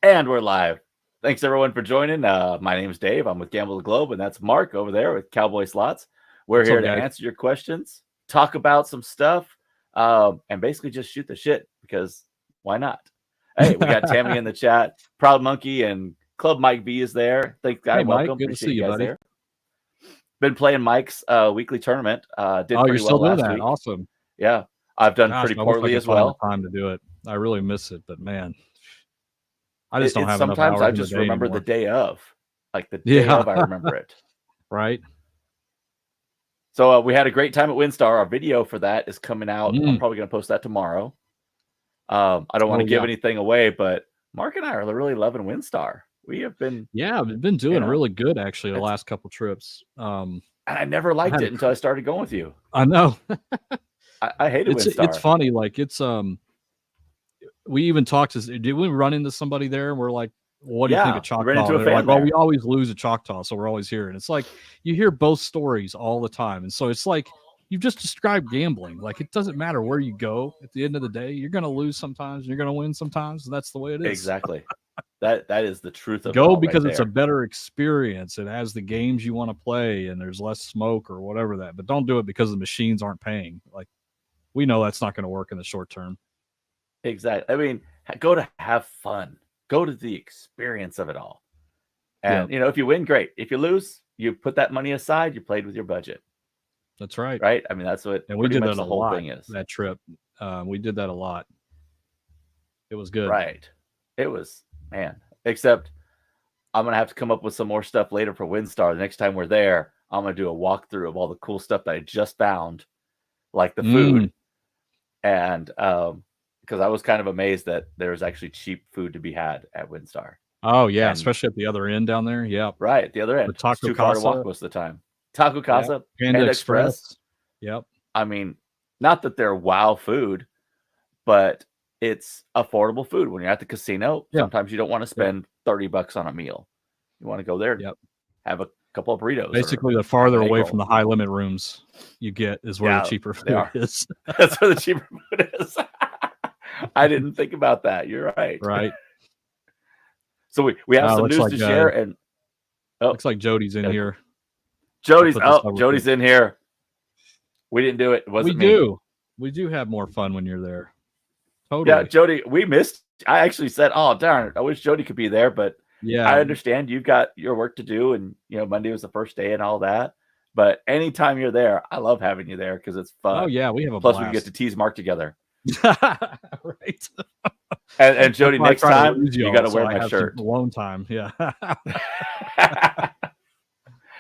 And we're live. Thanks everyone for joining. My name's Dave. I'm with Gamble the Globe, and that's Mark over there with Cowboy Slots. We're What's here up, to guys? answer your questions, talk about some stuff, and basically just shoot the shit because why not? Hey, we got Tammy in the chat. Proud Monkey and Club Mike V is there. Thanks, guys. Hey, Mike. Welcome. Good to Appreciate see you you, guys buddy. there. Been playing Mike's weekly tournament. Did Oh, pretty you're still well doing last that? week. Awesome. Yeah, I've done Gosh, pretty I wish I poorly could as find well. the time to do it. I really miss it, but man, I just don't It's have enough sometimes hours I in the just day remember anymore. the day of, like the day Yeah, of. I remember it. right. So we had a great time at WinStar. Our video for that is coming out. I'm Mm. probably going to post that tomorrow. I don't want to Oh, give yeah. anything away, but Mark and I are really loving WinStar. We have been, Yeah, we've been doing know, really good actually the it's- last couple trips. and I never liked it until I started going with you. I know. I hated WinStar. It's funny. Like it's we even talked to. Did we run into somebody there? And we're like, what do you think of Choctaw? ran into a They're fan like, well, there. we always lose at Choctaw, so we're always here. And it's like you hear both stories all the time, and so it's like you've just described gambling. Like it doesn't matter where you go. At the end of the day, you're going to lose sometimes, and you're going to win sometimes. And that's the way it is. Exactly. That is the truth of it. Go because right it's a better experience. It has the games you want to play, and there's less smoke or whatever that. But don't do it because the machines aren't paying. Like we know that's not going to work in the short term. Exactly. I mean, go to have fun. Go to the experience of it all. And, Yeah. if you win, great. If you lose, you put that money aside. You played with your budget. That's right. Right? I mean, that's what and we did that the a whole lot, thing is. that trip. We did that a lot. It was good. Right. It was, man. Except I'm going to have to come up with some more stuff later for WinStar. The next time we're there, I'm going to do a walkthrough of all the cool stuff that I just found, like the food. And because I was kind of amazed that there's actually cheap food to be had at WinStar. Oh, yeah, especially at the other end down there. Yeah. Right, at the other end. The Taco It's 2-hour Casa. walk most of the time. Taco Casa, Panda Express. Yep. I mean, not that they're wow food, but it's affordable food. When you're at the casino, sometimes you don't want to spend $30 on a meal. You want to go there and have a couple of burritos. Basically, the farther away from the high limit rooms you get is where the cheaper food is. That's where the cheaper food is. I didn't think about that. You're right. Right. So we have some news to share, and looks like Jody's in here. Jody's in here. We didn't do it. It wasn't me. We do have more fun when you're there. Totally. Yeah, Jody, we missed. I actually said, "Oh darn it, I wish Jody could be there," but yeah, I understand you've got your work to do, and Monday was the first day and all that. But anytime you're there, I love having you there because it's fun. Oh yeah, we have a plus blast. we get to tease Mark together. Right. And Jody, next time you got to wear my shirt. Alone time. Yeah.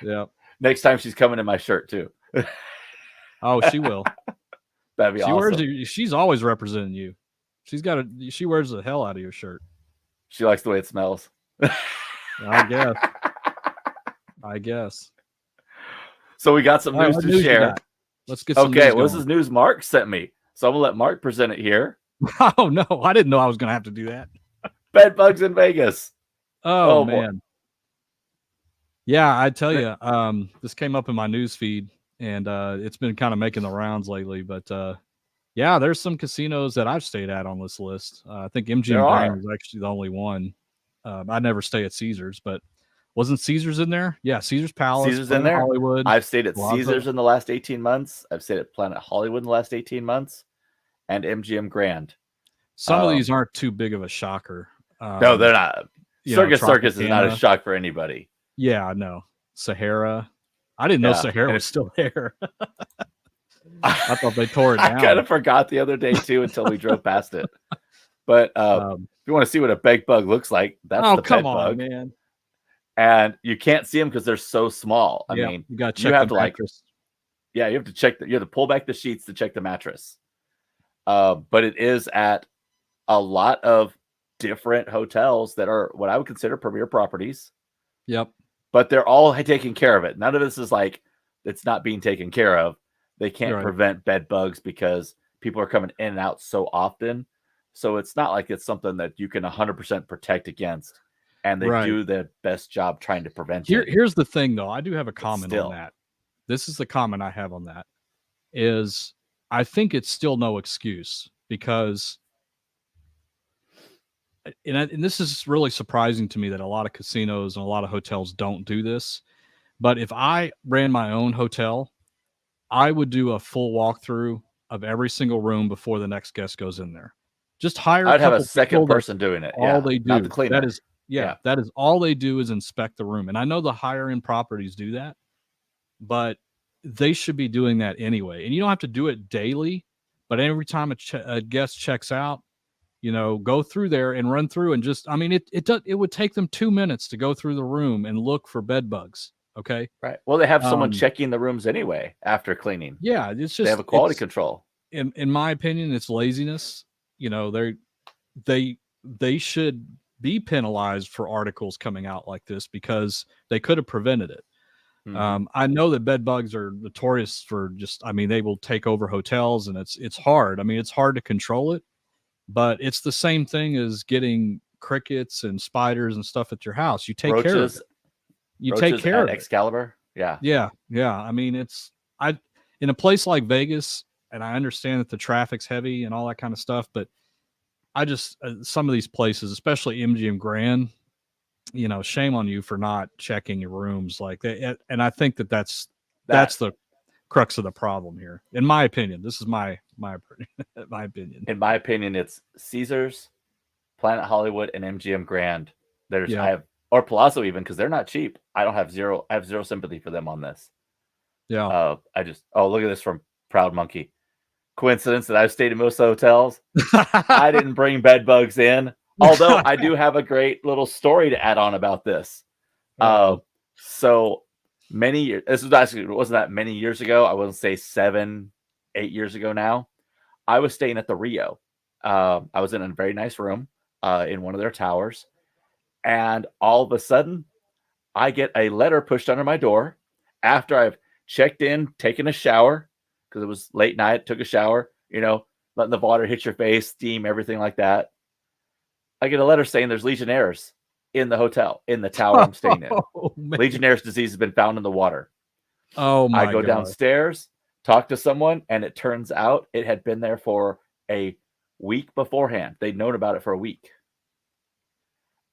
Yeah. Next time she's coming in my shirt too. Oh, she will. That'd be awesome. She's always representing you. She wears the hell out of your shirt. She likes the way it smells. I guess. So we got some news to share. Let's get some news well, going. this is news Mark sent me. So I'm gonna let Mark present it here. Oh no, I didn't know I was gonna have to do that. Bed bugs in Vegas. Oh man. Boy. Yeah, I tell you, this came up in my news feed, and it's been kind of making the rounds lately. But yeah, there's some casinos that I've stayed at on this list. I think MGM Grand is actually the only one. I never stay at Caesars, but wasn't Caesars in there? Yeah, Caesars Palace. Caesars in there. Hollywood. I've stayed at Caesars in the last 18 months. I've stayed at Planet Hollywood in the last 18 months, and MGM Grand. Some of these aren't too big of a shocker. No, they're not. Circus is not a shock for anybody. Yeah, I know. Sahara. I didn't know Sahara was still there. I thought they tore it down. I kind of forgot the other day too until we drove past it. But if you want to see what a bed bug looks like, that's the bed bug, man. And you can't see them because they're so small. I mean, you got to check the mattress. You have to check you have to pull back the sheets to check the mattress. But it is at a lot of different hotels that are what I would consider premier properties. Yep. But they're all taking care of it. None of this is like it's not being taken care of. They can't prevent bed bugs because people are coming in and out so often. So it's not like it's something that you can 100% protect against. And they do the best job trying to prevent it. Here's the thing, though. I do have a comment on that. This is the comment I have on that. Is I think it's still no excuse because and this is really surprising to me that a lot of casinos and a lot of hotels don't do this. But if I ran my own hotel, I would do a full walkthrough of every single room before the next guest goes in there. Just hire a I'd have a couple second people. That's person doing it. all Yeah, they not the do. cleaner. That is all they do is inspect the room. And I know the higher end properties do that, but they should be doing that anyway. And you don't have to do it daily, but every time a guest checks out, go through there and run through and just, I mean, it would take them 2 minutes to go through the room and look for bed bugs. Okay. Right. Well, they have someone checking the rooms anyway after cleaning. Yeah. It's just, they have a quality control. In my opinion, it's laziness. They should be penalized for articles coming out like this because they could have prevented it. Mm-hmm. I know that bed bugs are notorious for they will take over hotels, and it's hard. I mean, it's hard to control it, but it's the same thing as getting crickets and spiders and stuff at your house. You take care of it. You take care of it. Excalibur. Yeah. Yeah. Yeah. I mean, in a place like Vegas, and I understand that the traffic's heavy and all that kind of stuff, but I just, some of these places, especially MGM Grand, shame on you for not checking your rooms like that. And I think that's the crux of the problem here, in my opinion. This is my opinion. In my opinion, it's Caesars, Planet Hollywood, and MGM Grand. Or Palazzo even, because they're not cheap. I have zero sympathy for them on this. Yeah. Look at this from Proud Monkey. Coincidence that I've stayed in most hotels. I didn't bring bed bugs in, although I do have a great little story to add on about this. So many years, this was actually, it wasn't that many years ago. I wouldn't say 7-8 years ago now. I was staying at the Rio. I was in a very nice room in one of their towers. And all of a sudden, I get a letter pushed under my door after I've checked in, taken a shower, because it was late night, took a shower, letting the water hit your face, steam, everything like that. I get a letter saying there's Legionnaires in the hotel, in the tower I'm staying in. Legionnaire's disease has been found in the water. Oh, my God. I go downstairs, talk to someone, and it turns out it had been there for a week beforehand. They'd known about it for a week.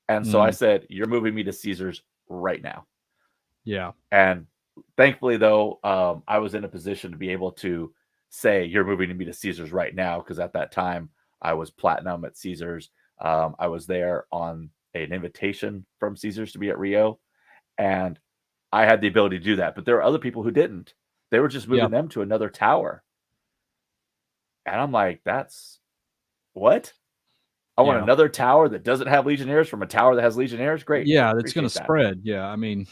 And so I said, you're moving me to Caesars right now. Yeah. And thankfully, though, I was in a position to be able to say, you're moving me to Caesars right now, because at that time, I was platinum at Caesars. I was there on an invitation from Caesars to be at Rio, and I had the ability to do that. But there are other people who didn't. They were just moving them to another tower. And I'm like, that's what? I want another tower that doesn't have Legionnaires from a tower that has Legionnaires. Great. Yeah, that's going to spread. Yeah, I mean,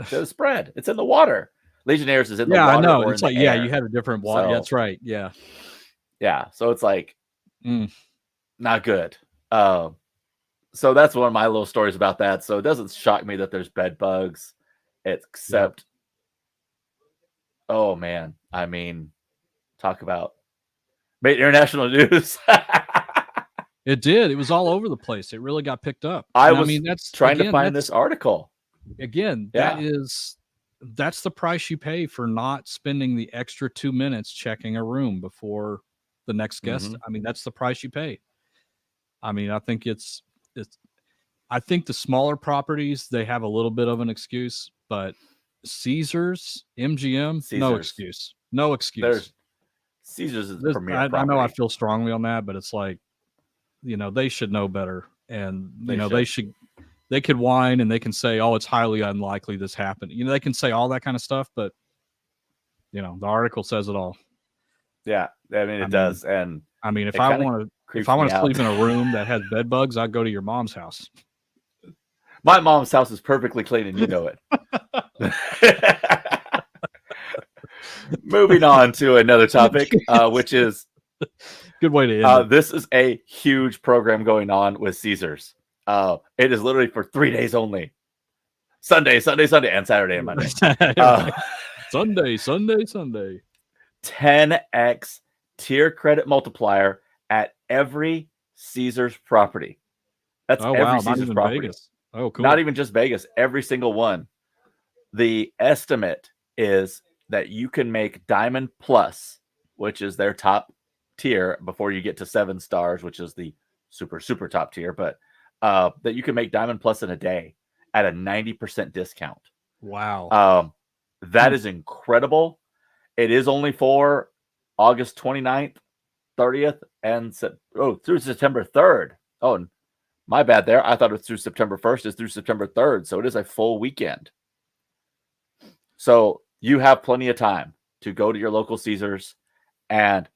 it's going to spread. It's in the water. Legionnaires is in the water. Yeah, I know. Or it's in like, the air. You had a different water. So, that's right. Yeah. Yeah. So it's like, not good. So that's one of my little stories about that. So it doesn't shock me that there's bed bugs, except, oh man, I mean, talk about made international news. It did. It was all over the place. It really got picked up. I mean, that's trying to find this article. Again, that's the price you pay for not spending the extra 2 minutes checking a room before the next guest. I mean, that's the price you pay. I mean, I think I think the smaller properties, they have a little bit of an excuse, but Caesars, MGM, no excuse. No excuse. Caesars is the premier property. I know I feel strongly on that, but it's like, they should know better. And, they could whine and they can say, oh, it's highly unlikely this happened. They can say all that kind of stuff, but, the article says it all. Yeah. I mean, it does. And I mean, if I want to sleep in a room that has bed bugs, I'd go to your mom's house. My mom's house is perfectly clean and you know it. Moving on to another topic, which is good way to end. This is a huge program going on with Caesars. It is literally for 3 days only. Sunday, and Saturday and Monday. Sunday. 10x tier credit multiplier at every Caesars property. That's every Caesars property. Vegas. Oh, cool. Not even just Vegas, every single one. The estimate is that you can make Diamond Plus, which is their top tier before you get to 7 stars, which is the super, super top tier. But that you can make Diamond Plus in a day at a 90% discount. Wow. That is incredible. It is only for August 29th, 30th, and through September 3rd. Oh, my bad there. I thought it was through September 1st. It's through September 3rd. So it is a full weekend. So you have plenty of time to go to your local Caesars and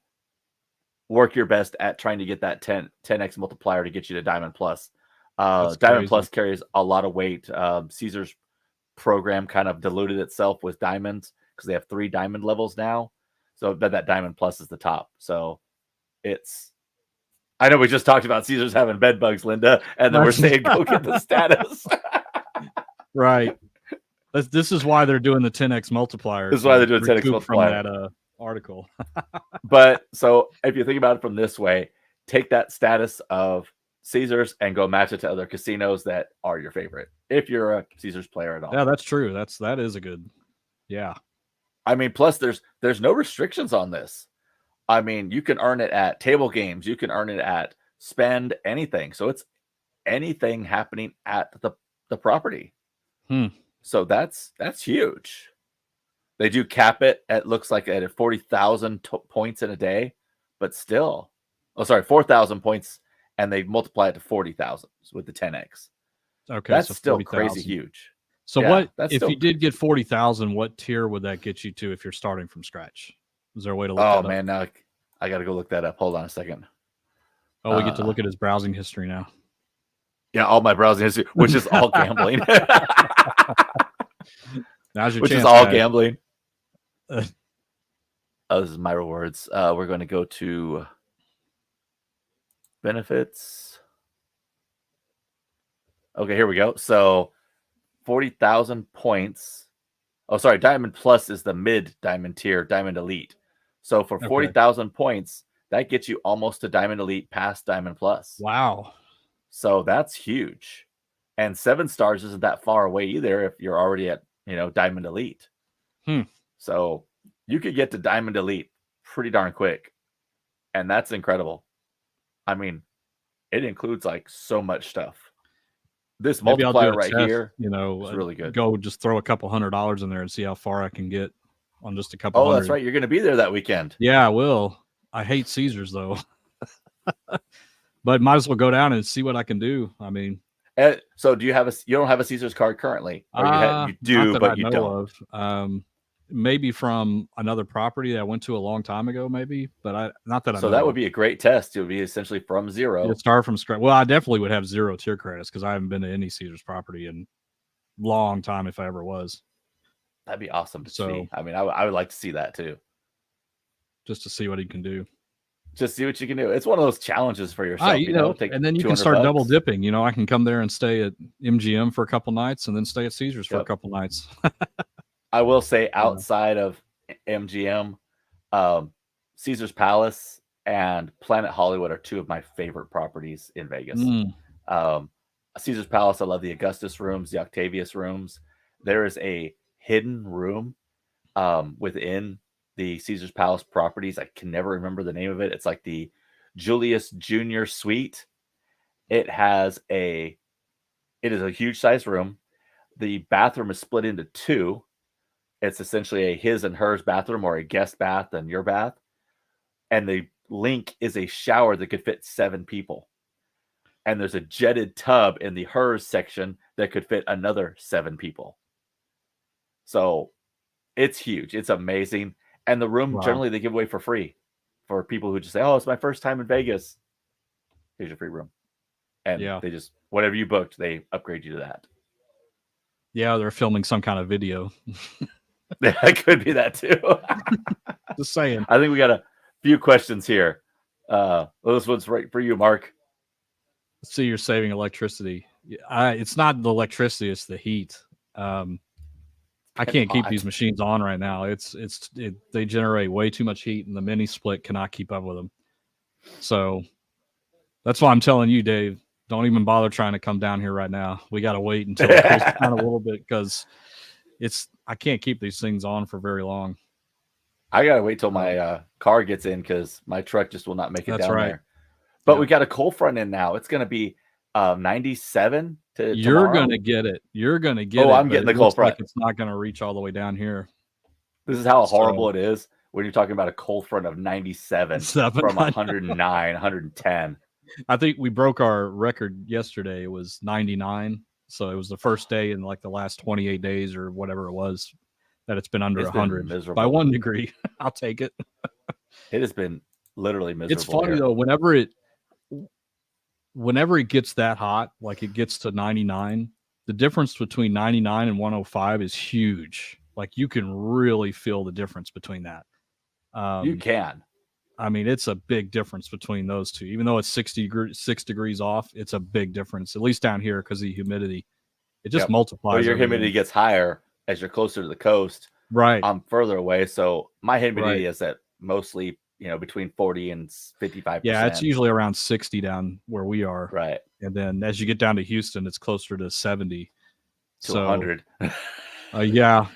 work your best at trying to get that 10x multiplier to get you to Diamond Plus. Diamond Plus carries a lot of weight. Caesars program kind of diluted itself with diamonds because they have 3 diamond levels now. So that Diamond Plus is the top. So I know we just talked about Caesars having bed bugs, Linda, and then we're saying go get the status. Right. This is why they're doing the 10x multiplier. This is why they're doing 10x multiplier. From that article. But so if you think about it from this way, take that status of Caesars and go match it to other casinos that are your favorite. If you're a Caesars player at all. Yeah, that's true. That is a good. Yeah. I mean, plus there's no restrictions on this. I mean, you can earn it at table games. You can earn it at spend anything. So it's anything happening at the property. So that's huge. They do cap it at looks like at 40,000 points in a day, but still, 4,000 points, and they multiply it to 40,000 with the 10x. Okay, that's so still 40, crazy huge. So what if you did get 40,000? What tier would that get you to if you're starting from scratch? Is there a way to look that up? Oh man, now I got to go look that up. Hold on a second. Oh, we get to look at his browsing history now. Yeah, all my browsing history, which is all gambling. Now's your which chance, is all guys. gambling. This is my rewards. We're going to go to benefits. Okay, here we go. So 40,000 points. Oh, sorry. Diamond Plus is the mid diamond tier, Diamond Elite. So for 40,000 points, that gets you almost to Diamond Elite past Diamond Plus. Wow. So that's huge. And 7 stars isn't that far away either if you're already at, Diamond Elite. So you could get to Diamond Elite pretty darn quick. And that's incredible. I mean, it includes like so much stuff. This Maybe multiplier right here, is really good. Go just throw a couple $100 in there and see how far I can get on just a couple. Oh, that's right. You're going to be there that weekend. Yeah, I will. I hate Caesars though, but might as well go down and see what I can do. I mean, so do you don't have a Caesars card currently? Or you do, but you don't. Maybe from another property that I went to a long time ago, maybe, but not that I know. So that would be a great test. It would be essentially from zero. You'd start from scratch. Well, I definitely would have 0 tier credits because I haven't been to any Caesars property in a long time, if I ever was. That'd be awesome to see. I mean, I would like to see that too. Just to see what he can do. Just see what you can do. It's one of those challenges for yourself. And then you can start double dipping. I can come there and stay at MGM for a couple nights and then stay at Caesars for a couple nights. I will say outside of MGM, Caesars Palace and Planet Hollywood are 2 of my favorite properties in Vegas. Caesars Palace, I love the Augustus rooms, the Octavius rooms. There is a hidden room within the Caesars Palace properties. I can never remember the name of it. It's like the Julius Jr. Suite. It is a huge size room. The bathroom is split into 2. It's essentially a his and hers bathroom or a guest bath and your bath. And the link is a shower that could fit 7 people. And there's a jetted tub in the hers section that could fit another 7 people. So it's huge. It's amazing. And the room generally they give away for free for people who just say, oh, it's my first time in Vegas. Here's your free room. And they just, whatever you booked, they upgrade you to that. Yeah, they're filming some kind of video. That could be that too. Just saying. I think we got a few questions here. This one's right for you, Mark. Let's see, you're saving electricity. It's not the electricity; it's the heat. I can't keep these machines on right now. They generate way too much heat, and the mini split cannot keep up with them. So that's why I'm telling you, Dave. Don't even bother trying to come down here right now. We got to wait until it cools down a little bit because I can't keep these things on for very long. I got to wait till my car gets in because my truck just will not make it down right. there. But we got a cold front in now. It's going to be 97 to You're tomorrow. gonna get it. You're gonna get it. Oh, I'm getting the cold front. Like it's not gonna reach all the way down here. This is how horrible it is when you're talking about a cold front of 97 from 109, 110. I think we broke our record yesterday. It was 99. So it was the first day in like the last 28 days or whatever it was that it's been under 100 by 1 degree. I'll take it. It has been literally miserable. It's funny though, whenever it gets that hot, like it gets to 99, the difference between 99 and 105 is huge. Like you can really feel the difference between that. You can. I mean, it's a big difference between those two. Even though it's 6 degrees off, it's a big difference, at least down here because of the humidity. It just multiplies. Well, your humidity gets higher as you're closer to the coast. Right. I'm further away, so my humidity is at mostly, between 40 and 55%. Yeah, it's usually around 60 down where we are. Right. And then as you get down to Houston, it's closer to 70. To 100. Yeah.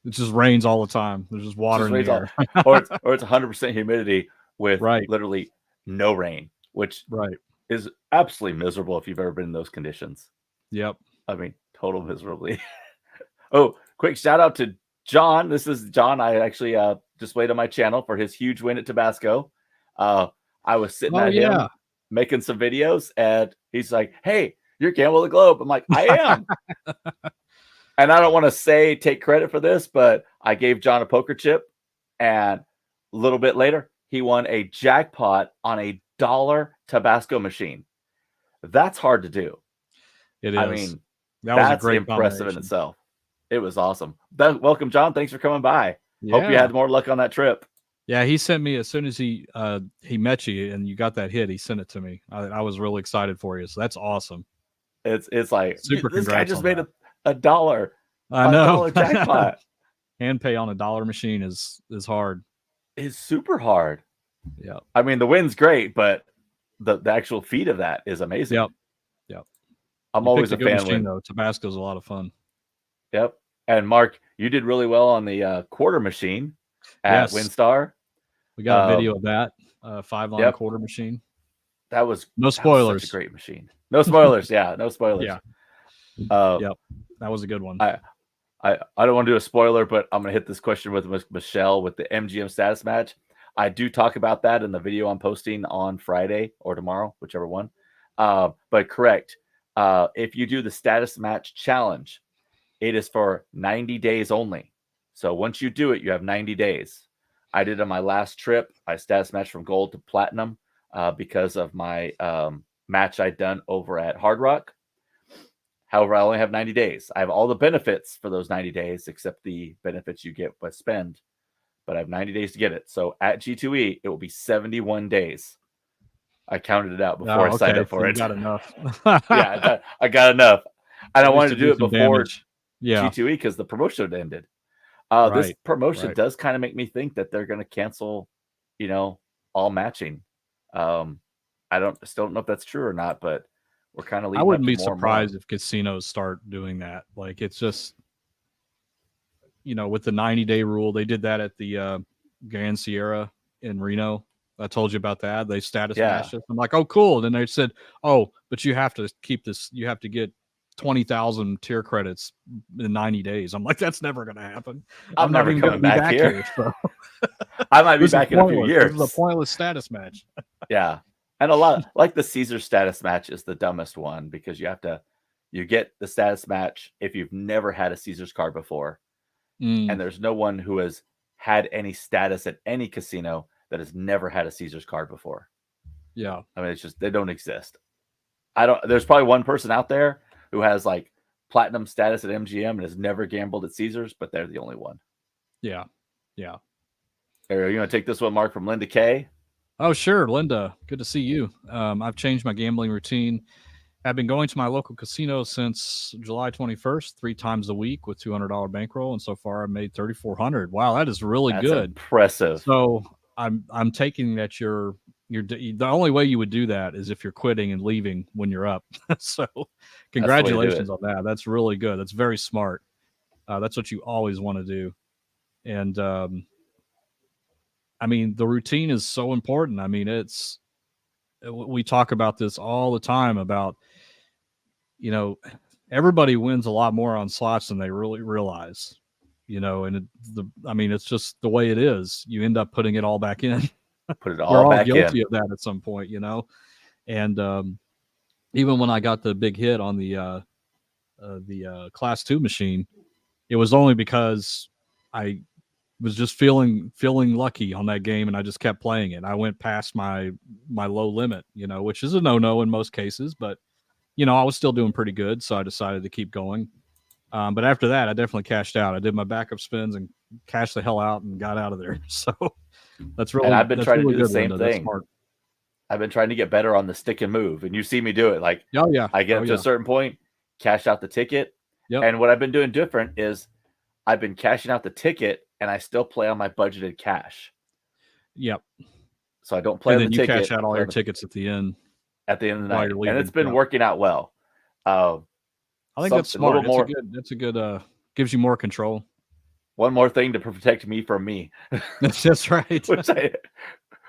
It just rains all the time. There's just water in the air. or it's 100% humidity with literally no rain, which is absolutely miserable if you've ever been in those conditions. Yep. I mean, total miserably. Oh, quick shout out to John. This is John. I actually displayed on my channel for his huge win at Tabasco. I was sitting at him making some videos, and he's like, "Hey, you're Gamble the Globe." I'm like, "I am." And I don't want to take credit for this, but I gave John a poker chip, and a little bit later, he won a jackpot on a $1 Tabasco machine. That's hard to do. It is. I mean, that's impressive in itself. It was awesome. Welcome, John. Thanks for coming by. Hope you had more luck on that trip. Yeah, he sent me as soon as he met you and you got that hit. He sent it to me. I was really excited for you. So that's awesome. It's like super. This guy just made a dollar. I know. $1 jackpot. Hand pay on a $1 machine is hard. It's super hard. Yeah. I mean, the win's great, but the actual feat of that is amazing. Yep. I'm always a fan. Machine, though. Tabasco's a lot of fun. Yep. And Mark, you did really well on the quarter machine at WinStar. We got a video of that 5-line quarter machine. That was no spoilers. Such a great machine. No spoilers. No spoilers. Yep. That was a good one. I don't want to do a spoiler, but I'm gonna hit this question with Michelle with the MGM status match. I do talk about that in the video I'm posting on Friday or tomorrow, whichever one. But correct. If you do the status match challenge, it is for 90 days only. So once you do it, you have 90 days. I did on my last trip. I status matched from gold to platinum because of my match I'd done over at Hard Rock. However, I only have 90 days. I have all the benefits for those 90 days, except the benefits you get by spend. But I have 90 days to get it. So at G2E, it will be 71 days. I counted it out before I signed up for it. You got enough. I got enough. And I wanted to do it before G2E because the promotion ended. This promotion does kind of make me think that they're going to cancel, all matching. I still don't know if that's true or not, but we're kind of leading. I wouldn't be surprised if casinos start doing that. Like it's just, with the 90-day rule, they did that at the Grand Sierra in Reno. I told you about that. They status matched it. I'm like, oh, cool. And then they said, oh, but you have to keep this. You have to get 20,000 tier credits in 90 days. I'm like, that's never going to happen. I'm never coming back here. So. I might be back in a few years. This is a pointless status match. Yeah. And a lot like the Caesar status match is the dumbest one because you get the status match if you've never had a Caesar's card before. And there's no one who has had any status at any casino that has never had a Caesar's card before. Yeah. I mean, it's just, they don't exist. There's probably one person out there who has like platinum status at MGM and has never gambled at Caesars, but they're the only one. Yeah. Are you going to take this one, Mark, from Linda K? Oh, sure. Linda, good to see you. I've changed my gambling routine. I've been going to my local casino since July 21st, 3 times a week with $200 bankroll. And so far I've made $3,400. Wow. That is really good. Impressive. So I'm taking that you're the only way you would do that is if you're quitting and leaving when you're up. So congratulations on that. That's really good. That's very smart. That's what you always want to do. And, I mean, the routine is so important. I mean, we talk about this all the time about everybody wins a lot more on slots than they really realize, and it's just the way it is. You end up putting it all back in. Put it We're all all back guilty in. of that at some point, and even when I got the big hit on the class 2 machine, it was only because I was just feeling lucky on that game, and I just kept playing it. I went past my low limit, which is a no in most cases, but I was still doing pretty good, so I decided to keep going. But after that, I definitely cashed out. I did my backup spins and cashed the hell out and got out of there. So that's really, and I've been trying to do the good, same Linda. That's thing. smart. I've been trying to get better on the stick and move, and you see me do it. Like, oh yeah, I get up to a certain point, cash out the ticket, and what I've been doing different is I've been cashing out the ticket, and I still play on my budgeted cash. Yep. So I don't play on the ticket. And then you cash out all your tickets at the end. At the end of the night, and it's been working out well. I think that's smart. That's a good. Gives you more control. One more thing to protect me from me. That's right.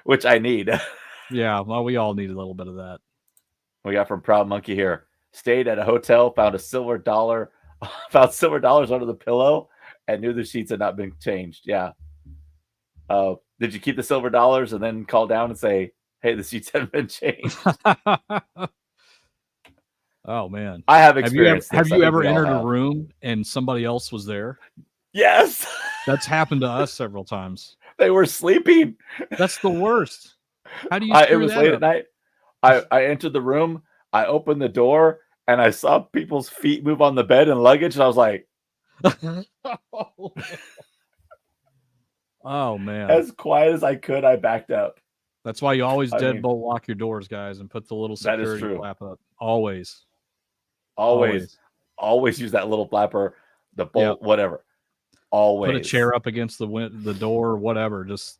which I need. Yeah, well, we all need a little bit of that. We got from Proud Monkey here. Stayed at a hotel, found silver dollars under the pillow, and knew the sheets had not been changed. Yeah. Did you keep the silver dollars and then call down and say, "Hey, the sheets haven't been changed"? Oh man, I have experience. Have you ever entered a room and somebody else was there? Yes, that's happened to us several times. They were sleeping. That's the worst. How do you? It was late at night. I entered the room. I opened the door and I saw people's feet move on the bed and luggage, and I was like, "Oh man!" As quiet as I could, I backed up. That's why you always deadbolt lock your doors, guys, and put the little security flap up. Always use that little flapper, the bolt, whatever. Always put a chair up against the door, whatever. Just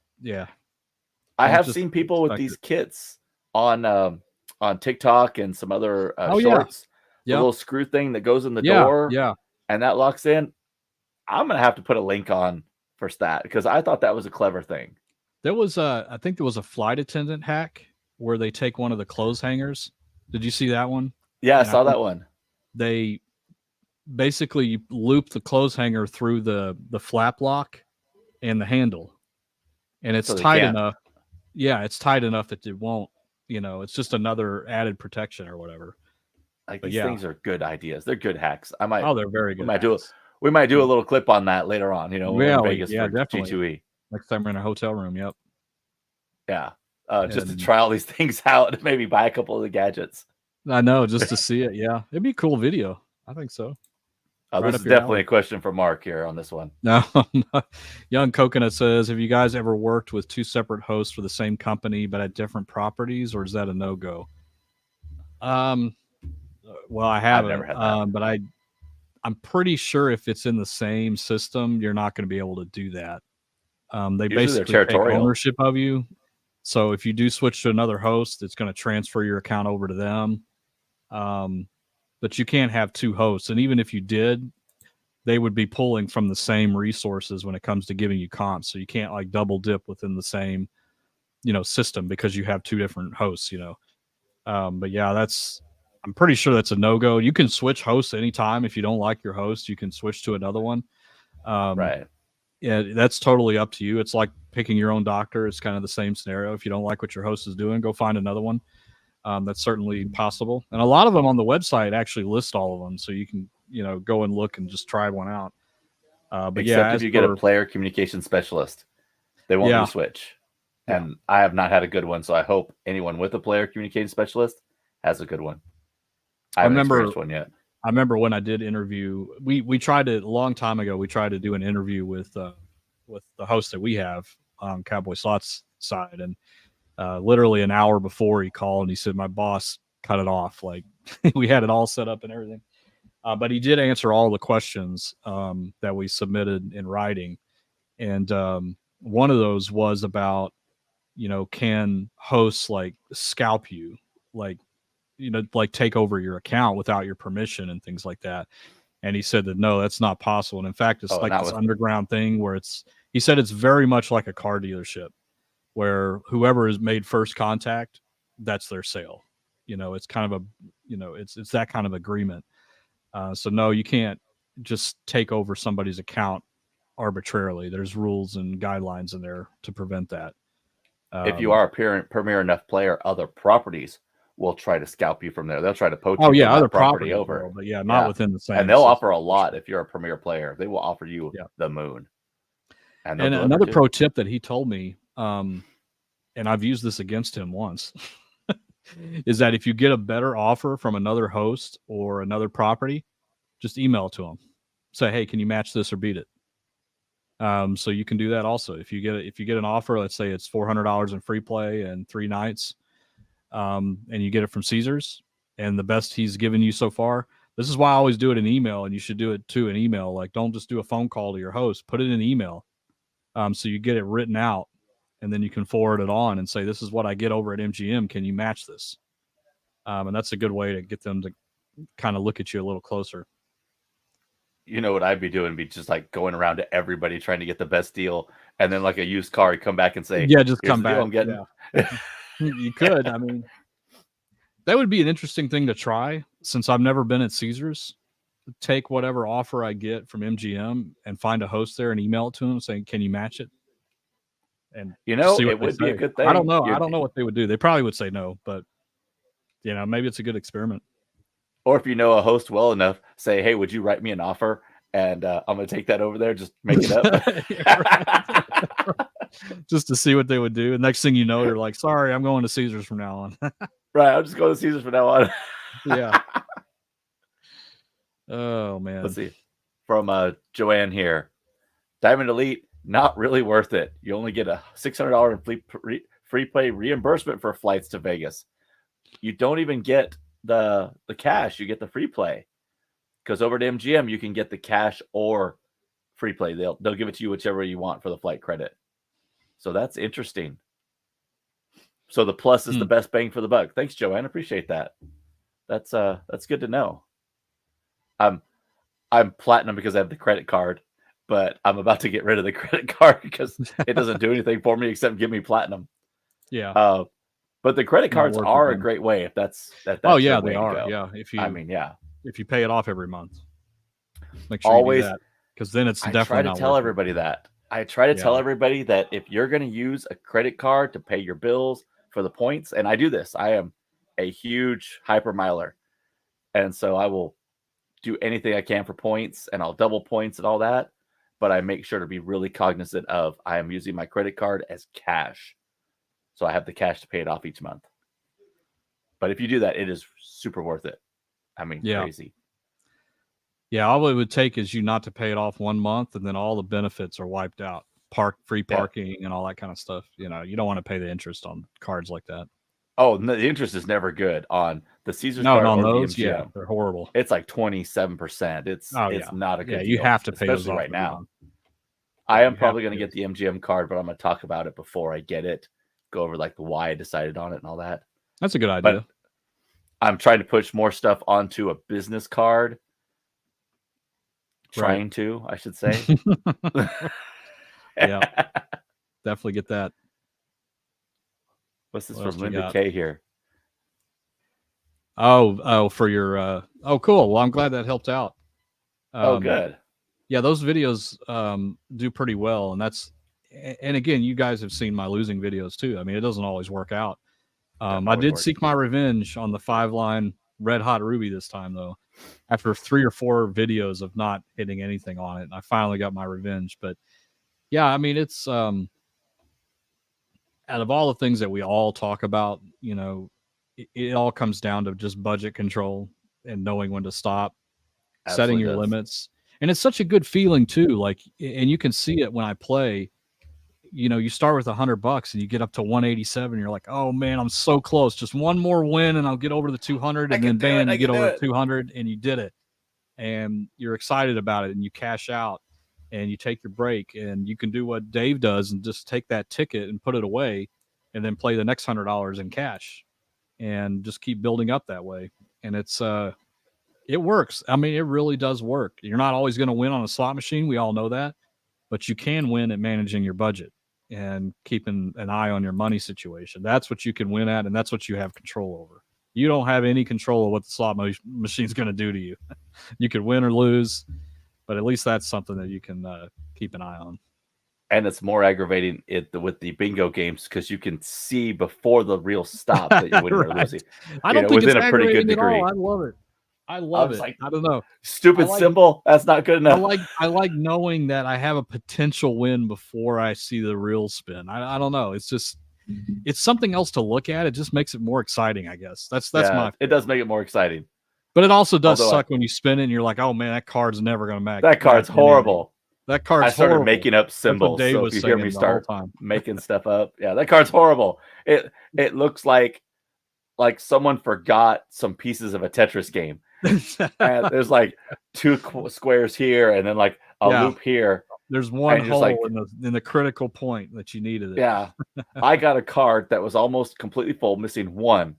I have seen people with these kits on TikTok and some other shorts. The little screw thing that goes in the door, and that locks in. I'm gonna have to put a link on for that because I thought that was a clever thing. There was I think there was a flight attendant hack where they take one of the clothes hangers. Did you see that one? Yeah, I saw that one. They basically loop the clothes hanger through the flap lock and the handle, and it's tight enough. Yeah, it's tight enough that it won't. It's just another added protection or whatever. Like these things are good ideas. They're good hacks. I might. Oh, they're very good. We might do a little clip on that later on. We're in Vegas for definitely. G2E. Next time we're in a hotel room. Yep. Yeah. Just to try all these things out, maybe buy a couple of the gadgets. I know, just to see it. Yeah, it'd be a cool video. I think so. This is definitely a question for Mark here on this one. No, Young Coconut says, have you guys ever worked with two separate hosts for the same company but at different properties, or is that a no-go? Well, I haven't. I've never had that. But I'm pretty sure if it's in the same system, you're not going to be able to do that. They basically take ownership of you. So if you do switch to another host, it's going to transfer your account over to them. But you can't have two hosts. And even if you did, they would be pulling from the same resources when it comes to giving you comps. So you can't like double dip within the same, system because you have two different hosts, But yeah, I'm pretty sure that's a no-go. You can switch hosts anytime. If you don't like your host, you can switch to another one. Right. Yeah, that's totally up to you. It's like picking your own doctor. It's kind of the same scenario. If you don't like what your host is doing, go find another one. That's certainly possible. And a lot of them on the website actually list all of them. So you can, go and look and just try one out. But Except if you get a player communication specialist, they won't let you switch. Yeah. And I have not had a good one. So I hope anyone with a player communication specialist has a good one. I haven't experienced one yet. I remember when I did interview, we tried to, a long time ago, we tried to do an interview with the host that we have on Cowboy Slots side. And literally an hour before he called and he said, my boss cut it off. Like we had it all set up and everything. But he did answer all the questions that we submitted in writing. And one of those was about, can hosts like scalp you, like take over your account without your permission and things like that. And he said that, no, that's not possible. And in fact, it's this underground thing where he said it's very much like a car dealership where whoever has made first contact, that's their sale. It's kind of it's that kind of agreement. So no, you can't just take over somebody's account arbitrarily. There's rules and guidelines in there to prevent that. If you are a premier enough player, other properties will try to scalp you from there. They'll try to poach you from other that property over, but not within the same. And they'll offer a lot if you're a premier player. They will offer you the moon. And another pro tip that he told me, and I've used this against him once, is that if you get a better offer from another host or another property, just email it to them. Say, hey, can you match this or beat it? So you can do that also. If you get an offer, let's say it's $400 in free play and 3 nights, and you get it from Caesars, and the best he's given you so far. This is why I always do it in email, and you should do it too in email. Like, don't just do a phone call to your host. Put it in email, so you get it written out, and then you can forward it on and say, "This is what I get over at MGM. Can you match this?" And that's a good way to get them to kind of look at you a little closer. You know what I'd be doing? Be just like going around to everybody trying to get the best deal, and then like a used car, you come back and say, "Yeah, just come back." I'm getting. Yeah. You could. I mean, that would be an interesting thing to try. Since I've never been at Caesars, take whatever offer I get from MGM and find a host there and email it to them saying, "Can you match it?" And it would be a good thing. I don't know. I don't know what they would do. They probably would say no, but maybe it's a good experiment. Or if you know a host well enough, say, hey, would you write me an offer? And I'm going to take that over there. Just make it up. Just to see what they would do. And next thing you know, they're like, sorry, I'm going to Caesars from now on. Right. I'm just going to Caesars from now on. Yeah. Oh, man. Let's see. From Joanne here. Diamond Elite, not really worth it. You only get a $600 free play reimbursement for flights to Vegas. You don't even get the cash. You get the free play, because over at MGM you can get the cash or free play. They'll give it to you whichever you want for the flight credit. So that's interesting. So the plus is the best bang for the buck. Thanks, Joanne. Appreciate that. That's good to know. I'm platinum because I have the credit card, but I'm about to get rid of the credit card because it doesn't do anything for me except give me platinum. Yeah. But the credit cards are a great way if that's oh yeah, they are. Yeah, if you pay it off every month, make sure you do that, because then it's definitely. I try to tell everybody that. I try to tell everybody that if you're going to use a credit card to pay your bills for the points, and I do this, I am a huge hyper miler, and so I will do anything I can for points, and I'll double points and all that. But I make sure to be really cognizant of I am using my credit card as cash. So I have the cash to pay it off each month. But if you do that, it is super worth it. I mean, crazy. Yeah, all it would take is you not to pay it off 1 month, and then all the benefits are wiped out. Free parking and all that kind of stuff. You don't want to pay the interest on cards like that. Oh, no, the interest is never good on the Caesars card on those. The MGM. They're horrible. It's like 27%. It's not a good deal. You have to pay those right now. I am probably going to get the MGM card, but I'm going to talk about it before I get it. Go over like the why I decided on it and all that. That's a good idea. But I'm trying to push more stuff onto a business card. Trying to, I should say. Yeah, definitely get that. What's this from Linda K here? Oh, for your cool. Well, I'm glad that helped out. Good. Yeah, those videos do pretty well, and again, you guys have seen my losing videos too. I mean, it doesn't always work out. I did seek my revenge on the 5-line Red Hot Ruby this time, though. After 3 or 4 videos of not hitting anything on it, I finally got my revenge. But yeah, I mean, it's out of all the things that we all talk about, it all comes down to just budget control and knowing when to stop, setting your limits. And it's such a good feeling too. Like, and you can see it when I play. You start with $100 and you get up to 187. You're like, oh man, I'm so close. Just one more win and I'll get over the 200. And then bam, you get over the 200 and you did it. And you're excited about it and you cash out and you take your break, and you can do what Dave does and just take that ticket and put it away and then play the next $100 in cash and just keep building up that way. And it works. I mean, it really does work. You're not always going to win on a slot machine. We all know that, but you can win at managing your budget and keeping an eye on your money situation. That's what you can win at, and that's what you have control over. You don't have any control of what the slot machine's going to do to you. You could win or lose, but at least that's something that you can keep an eye on. And it's more aggravating with the bingo games because you can see before the real stop that you're winning or losing. I don't think within it's a pretty good degree. degree. I love it. I love it. Like, I don't know. Stupid symbol. That's not good enough. I like knowing that I have a potential win before I see the real spin. I don't know. It's just it's something else to look at. It just makes it more exciting, I guess. That's my. It does make it more exciting. But it also does suck when you spin it and you're like, oh man, that card's never going to match. That card's horrible. That card's I started horrible. making up symbols. So if you hear me start making stuff up, that card's horrible. It looks like someone forgot some pieces of a Tetris game. And there's like 2 squares here and then like a loop here. There's one hole in the critical point that you needed. Yeah. I got a card that was almost completely full, missing 1.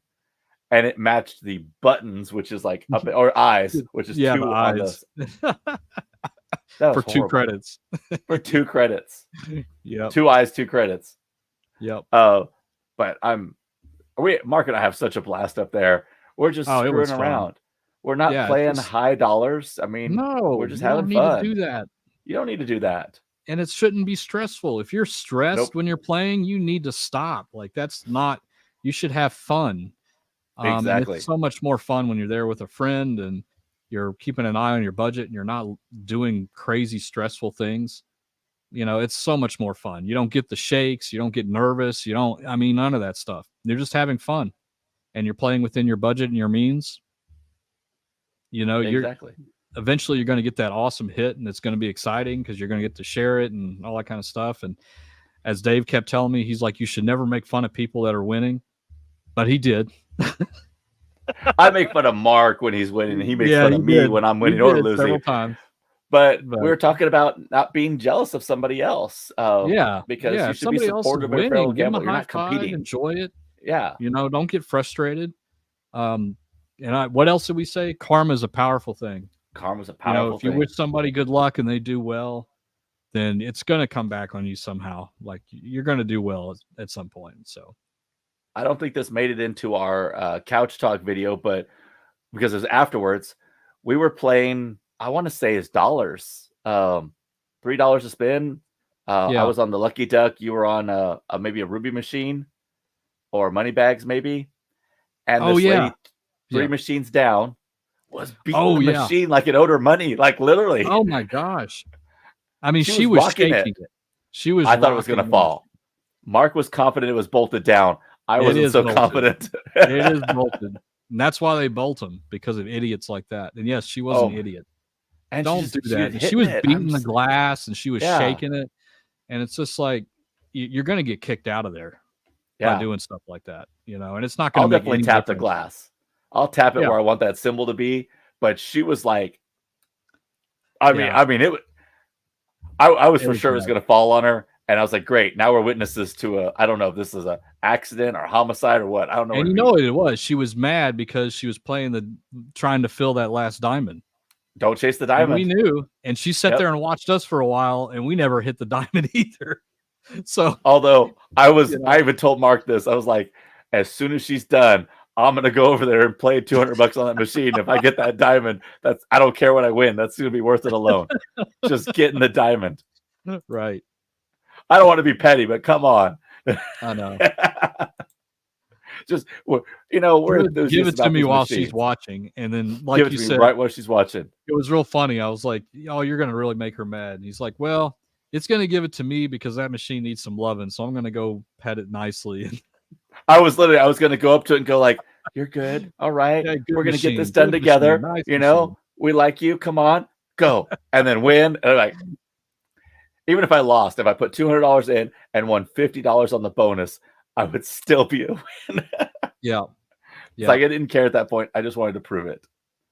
And it matched the buttons, which is like up, or eyes, which is 2 on this. For 2 credits. For 2 credits. Yeah. 2 eyes, 2 credits. Yep. But Marc and I have such a blast up there. We're just screwing around. We're not playing high dollars. I mean, we're just having fun. You don't need to do that. You don't need to do that. And it shouldn't be stressful. If you're stressed when you're playing, you need to stop. Like that's not. You should have fun. Exactly. It's so much more fun when you're there with a friend and you're keeping an eye on your budget and you're not doing crazy stressful things. It's so much more fun. You don't get the shakes. You don't get nervous. None of that stuff. You're just having fun and you're playing within your budget and your means. Eventually you're going to get that awesome hit and it's going to be exciting because you're going to get to share it and all that kind of stuff. And as Dave kept telling me, he's like, you should never make fun of people that are winning, but he did. I make fun of Marc when he's winning. And he makes fun of me when I'm winning or losing. Several times. But we were talking about not being jealous of somebody else. Because you should be supportive of a fellow gambler. You're not competing. Enjoy it. Yeah. Don't get frustrated. What else did we say? Karma is a powerful thing. Karma's a powerful thing. If you wish somebody good luck and they do well, then it's going to come back on you somehow. Like you're going to do well at some point. So I don't think this made it into our couch talk video, but because it was afterwards, we were playing, I want to say it's dollars, $3 a spin. I was on the Lucky Duck. You were on maybe a Ruby machine or money bags, maybe. And this lady, 3 machines down, was beating the machine like it owed her money, like literally. Oh my gosh! I mean, she was shaking it. She was. I thought it was going to fall. Marc was confident it was bolted down. I wasn't so confident. It is bolted, and that's why they bolt them, because of idiots like that. And yes, she was an idiot. And don't do that. She was beating the glass and she was shaking it, and it's just like you're going to get kicked out of there by doing stuff like that, And it's not going to. I'll definitely tap the glass. I'll tap it where I want that symbol to be. But she was like, I mean, it. I was for sure it was going to fall on her, and I was like, great. Now we're witnesses to I don't know if this is a accident or homicide or what. I don't know. And what it was. She was mad because she was trying to fill that last diamond. Don't chase the diamond. And we knew, and she sat there and watched us for a while, and we never hit the diamond either. So, although I even told Marc this. I was like, as soon as she's done, I'm gonna go over there and play $200 on that machine. If I get that diamond, I don't care what I win. That's gonna be worth it alone. Just getting the diamond. Right. I don't want to be petty, but come on. I know. Just we're give it to me while she's watching, and then like you said, right while she's watching. It was real funny. I was like, "Oh, you're gonna really make her mad." And he's like, "Well, it's gonna give it to me because that machine needs some loving, so I'm gonna go pet it nicely." I was going to go up to it and go like, "You're good. All right. We're going to get this done together. Nice machine. We like you. Come on, go." And then win. And like, even if I lost, if I put $200 in and won $50 on the bonus, I would still be a win. Yeah. It's like I didn't care at that point. I just wanted to prove it.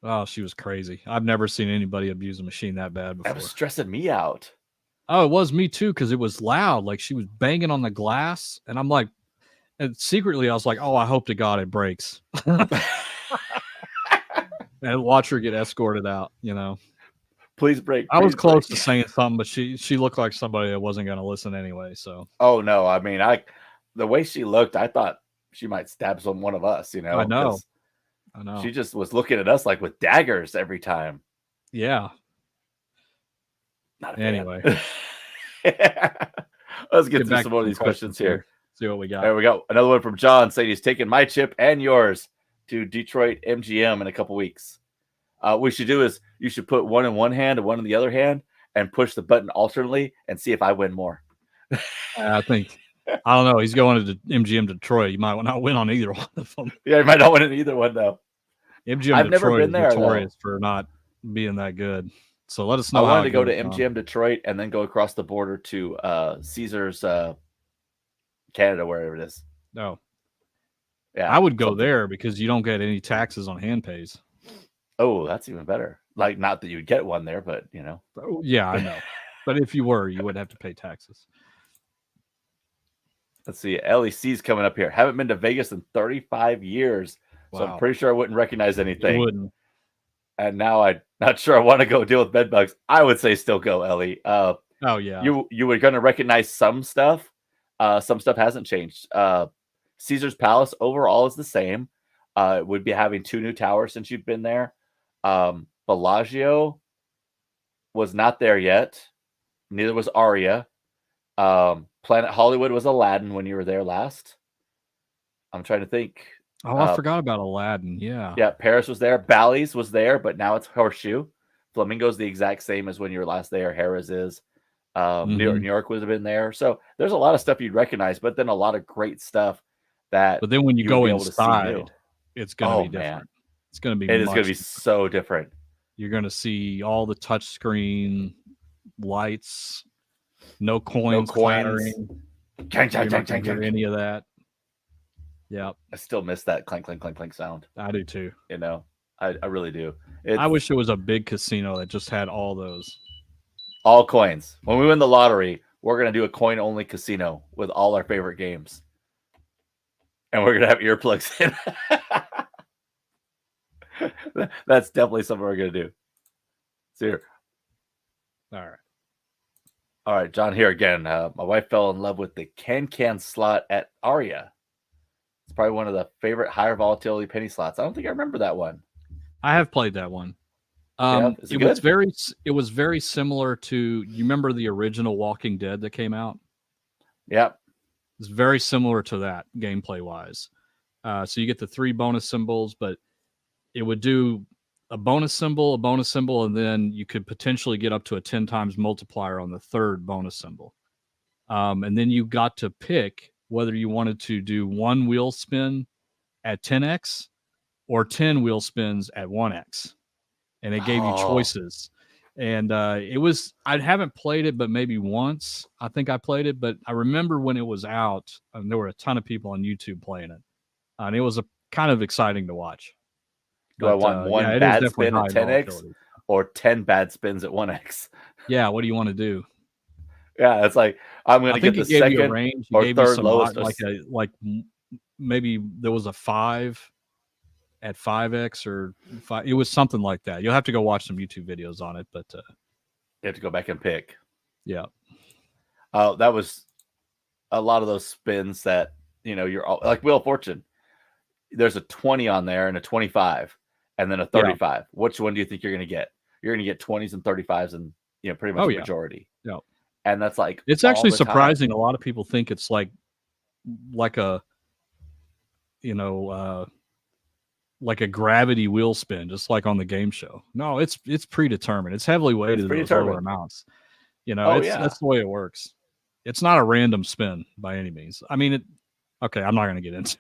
Oh, she was crazy. I've never seen anybody abuse a machine that bad before. That was stressing me out. Oh, it was me too, because it was loud. Like she was banging on the glass, and I'm like, and secretly I was like, "Oh, I hope to God it breaks," and watch her get escorted out. Please break. I was close to saying something, but she looked like somebody that wasn't going to listen anyway. So. Oh no! I mean, the way she looked, I thought she might stab one of us. I know. I know. She just was looking at us like with daggers every time. Yeah. Not a anyway. Let's get through some more of these questions here. See what we got. There we go. Another one from John saying he's taking my chip and yours to Detroit MGM in a couple weeks. What we should do is you should put one in one hand and one in the other hand and push the button alternately and see if I win more. I don't know. He's going to MGM Detroit. You might not win on either one of them. Yeah, you might not win in either one though. MGM I've Detroit never been there, notorious for not being that good. So let us know. I wanted to go to MGM Detroit and then go across the border to Caesars, Canada, wherever it is. No. Yeah, I would go there because you don't get any taxes on hand pays. Oh, that's even better. Like, not that you would get one there, but you know. Yeah, I know. But if you were, you would have to pay taxes. Let's see. LEC's coming up here. Haven't been to Vegas in 35 years. Wow. So I'm pretty sure I wouldn't recognize anything. You wouldn't. And now I'm not sure I want to go deal with bed bugs. I would say still go, Ellie. Oh, yeah. You were going to recognize some stuff. Some stuff hasn't changed. Caesar's Palace overall is the same. Would be having 2 new towers since you've been there. Bellagio was not there yet. Neither was Aria. Planet Hollywood was Aladdin when you were there last. I'm trying to think. Oh, I forgot about Aladdin. Yeah. Yeah, Paris was there. Bally's was there, but now it's Horseshoe. Flamingo's the exact same as when you were last there. Harrah's is. New York would have been there. So there's a lot of stuff you'd recognize, but then a lot of great stuff that. But then when you go inside, it's going to be different. Man. It's going to be. It is going to be so different. You're going to see all the touchscreen lights, no coins. Any of that. Yeah, I still miss that clank, clank, clank, clank sound. I do too. You know, I really do. I wish it was a big casino that just had all those. All coins. When we win the lottery, we're going to do a coin-only casino with all our favorite games. And we're going to have earplugs in. That's definitely something we're going to do. See here. All right, John here again. My wife fell in love with the can slot at Aria. It's probably one of the favorite higher volatility penny slots. I don't think I remember that one. I have played that one. It was very similar to, you remember the original Walking Dead that came out? Yep. It's very similar to that gameplay wise. So you get the 3 bonus symbols, but it would do a bonus symbol, and then you could potentially get up to a 10 times multiplier on the 3rd bonus symbol. And then you got to pick whether you wanted to do 1 wheel spin at 10x or 10 wheel spins at 1x. And it gave you choices. And I haven't played it, but maybe once. I think I played it, but I remember when it was out, and there were a ton of people on YouTube playing it. And it was kind of exciting to watch. Do I want one bad spin at 10x or 10 bad spins at 1x? Yeah, what do you want to do? Yeah, it's like I'm going to get the second range. or third lowest. Like maybe there was a 5 at 5x or 5. It was something like that. You'll have to go watch some YouTube videos on it, but you have to go back and pick. Yeah. That was a lot of those spins that, you know, you're all, like Wheel of Fortune. There's a 20 on there and a 25 and then a 35. Yeah. Which one do you think you're going to get? You're going to get 20s and 35s and, you know, pretty much the majority. Yeah. And that's like, it's actually surprising. A lot of people think it's like a, you know, like a gravity wheel spin, just like on the game show. No, it's predetermined. It's heavily weighted in those lower amounts. You know, that's the way it works. It's not a random spin by any means. I mean, okay, I'm not going to get into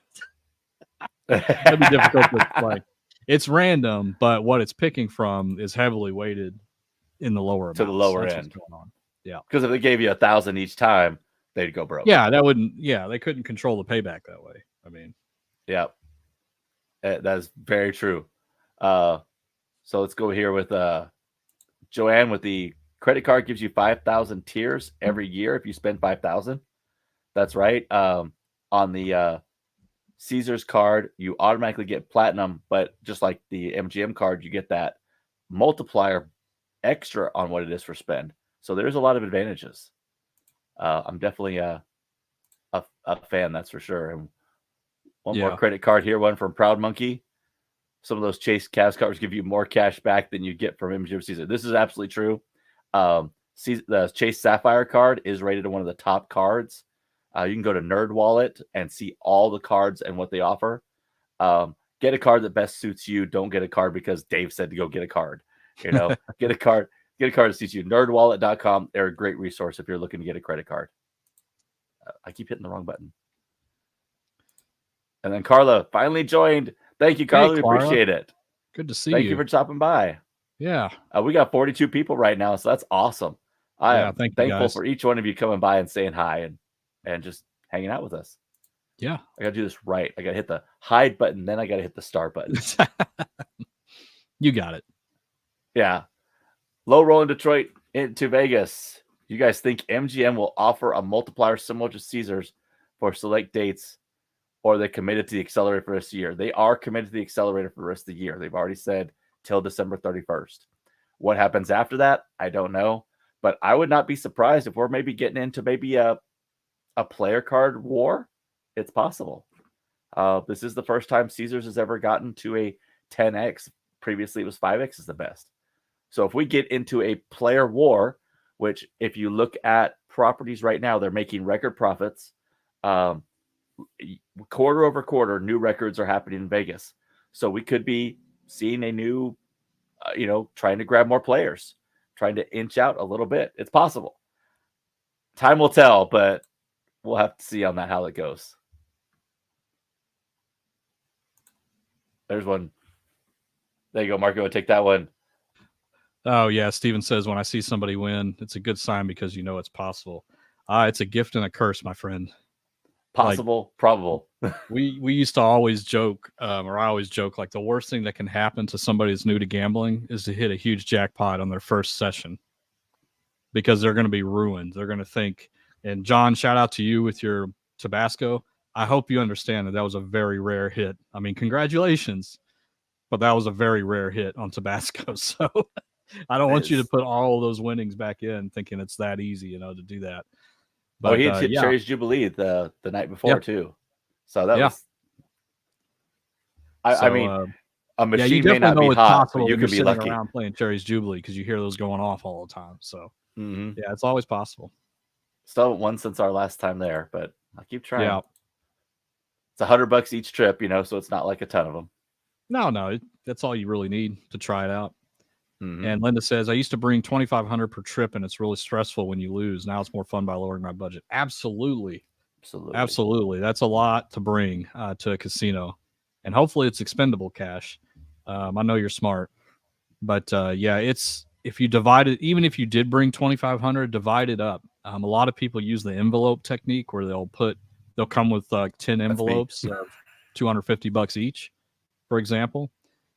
it. It'd be difficult to play. It's random, but what it's picking from is heavily weighted in the lower amounts. To the lower end. Going on. Yeah. Because if they gave you 1,000 each time, they'd go broke. Yeah, they couldn't control the payback that way. I mean, yeah. That is very true. So let's go here with Joanne with the credit card gives you 5,000 tiers every year if you spend 5,000. That's right. On the Caesars card, you automatically get platinum, but just like the MGM card, you get that multiplier extra on what it is for spend. So there's a lot of advantages. I'm definitely a fan, that's for sure. And one more credit card here, one from Proud Monkey. some of those Chase Cavs cards give you more cash back than you get from MGM Caesar. This is absolutely true. The Chase Sapphire card is rated one of the top cards. You can go to NerdWallet and see all the cards and what they offer. Get a card that best suits you. Don't get a card because Dave said to go get a card. Get a card that suits you. NerdWallet.com. They're a great resource if you're looking to get a credit card. I keep hitting the wrong button. And then Carla finally joined. Thank you, Carla. Hey, we appreciate it. Good to see you. Thank you for stopping by. Yeah. We got 42 people right now, so that's awesome. I am thankful for each one of you coming by and saying hi and just hanging out with us. Yeah. I got to do this right. I got to hit the hide button, then I got to hit the star button. You got it. Yeah. Low roll in Detroit into Vegas. You guys think MGM will offer a multiplier similar to Caesars for select dates, or are they committed to the accelerator for the rest of the year? They are committed to the accelerator for the rest of the year. They've already said till December 31st. What happens after that? I don't know. But I would not be surprised if we're maybe getting into maybe a player card war. It's possible. This is the first time Caesars has ever gotten to a 10x. Previously, it was 5x is the best. So if we get into a player war, which if you look at properties right now, they're making record profits. Quarter over quarter, new records are happening in Vegas. So we could be seeing a new, trying to grab more players, trying to inch out a little bit. It's possible. Time will tell, but we'll have to see on that how it goes. There's one. There you go, Mark. You want to take that one? Oh, yeah. Steven says, when I see somebody win, it's a good sign because you know it's possible. It's a gift and a curse, my friend. Possible, probable. we used to always joke, or I always joke, like the worst thing that can happen to somebody who's new to gambling is to hit a huge jackpot on their first session, because they're going to be ruined. They're going to think, and John, shout out to you with your Tabasco. I hope you understand that was a very rare hit. I mean, congratulations, but that was a very rare hit on Tabasco. So I don't want you to put all of those winnings back in thinking it's that easy, to do that. But he hit Cherry's Jubilee the night before too. So that was. I mean, a machine may not be hot, but you can be lucky. Around playing Cherry's Jubilee because you hear those going off all the time. So yeah, it's always possible. Still haven't won since our last time there, but I'll keep trying. Yeah. It's $100 each trip, so it's not like a ton of them. No, that's all you really need to try it out. And Linda says, I used to bring $2,500 per trip, and it's really stressful when you lose. Now it's more fun by lowering my budget. Absolutely. That's a lot to bring to a casino, and hopefully it's expendable cash. I know you're smart, but it's, if you divide it, even if you did bring $2,500, divide it up. A lot of people use the envelope technique where they'll come with 10 envelopes of $250 each, for example.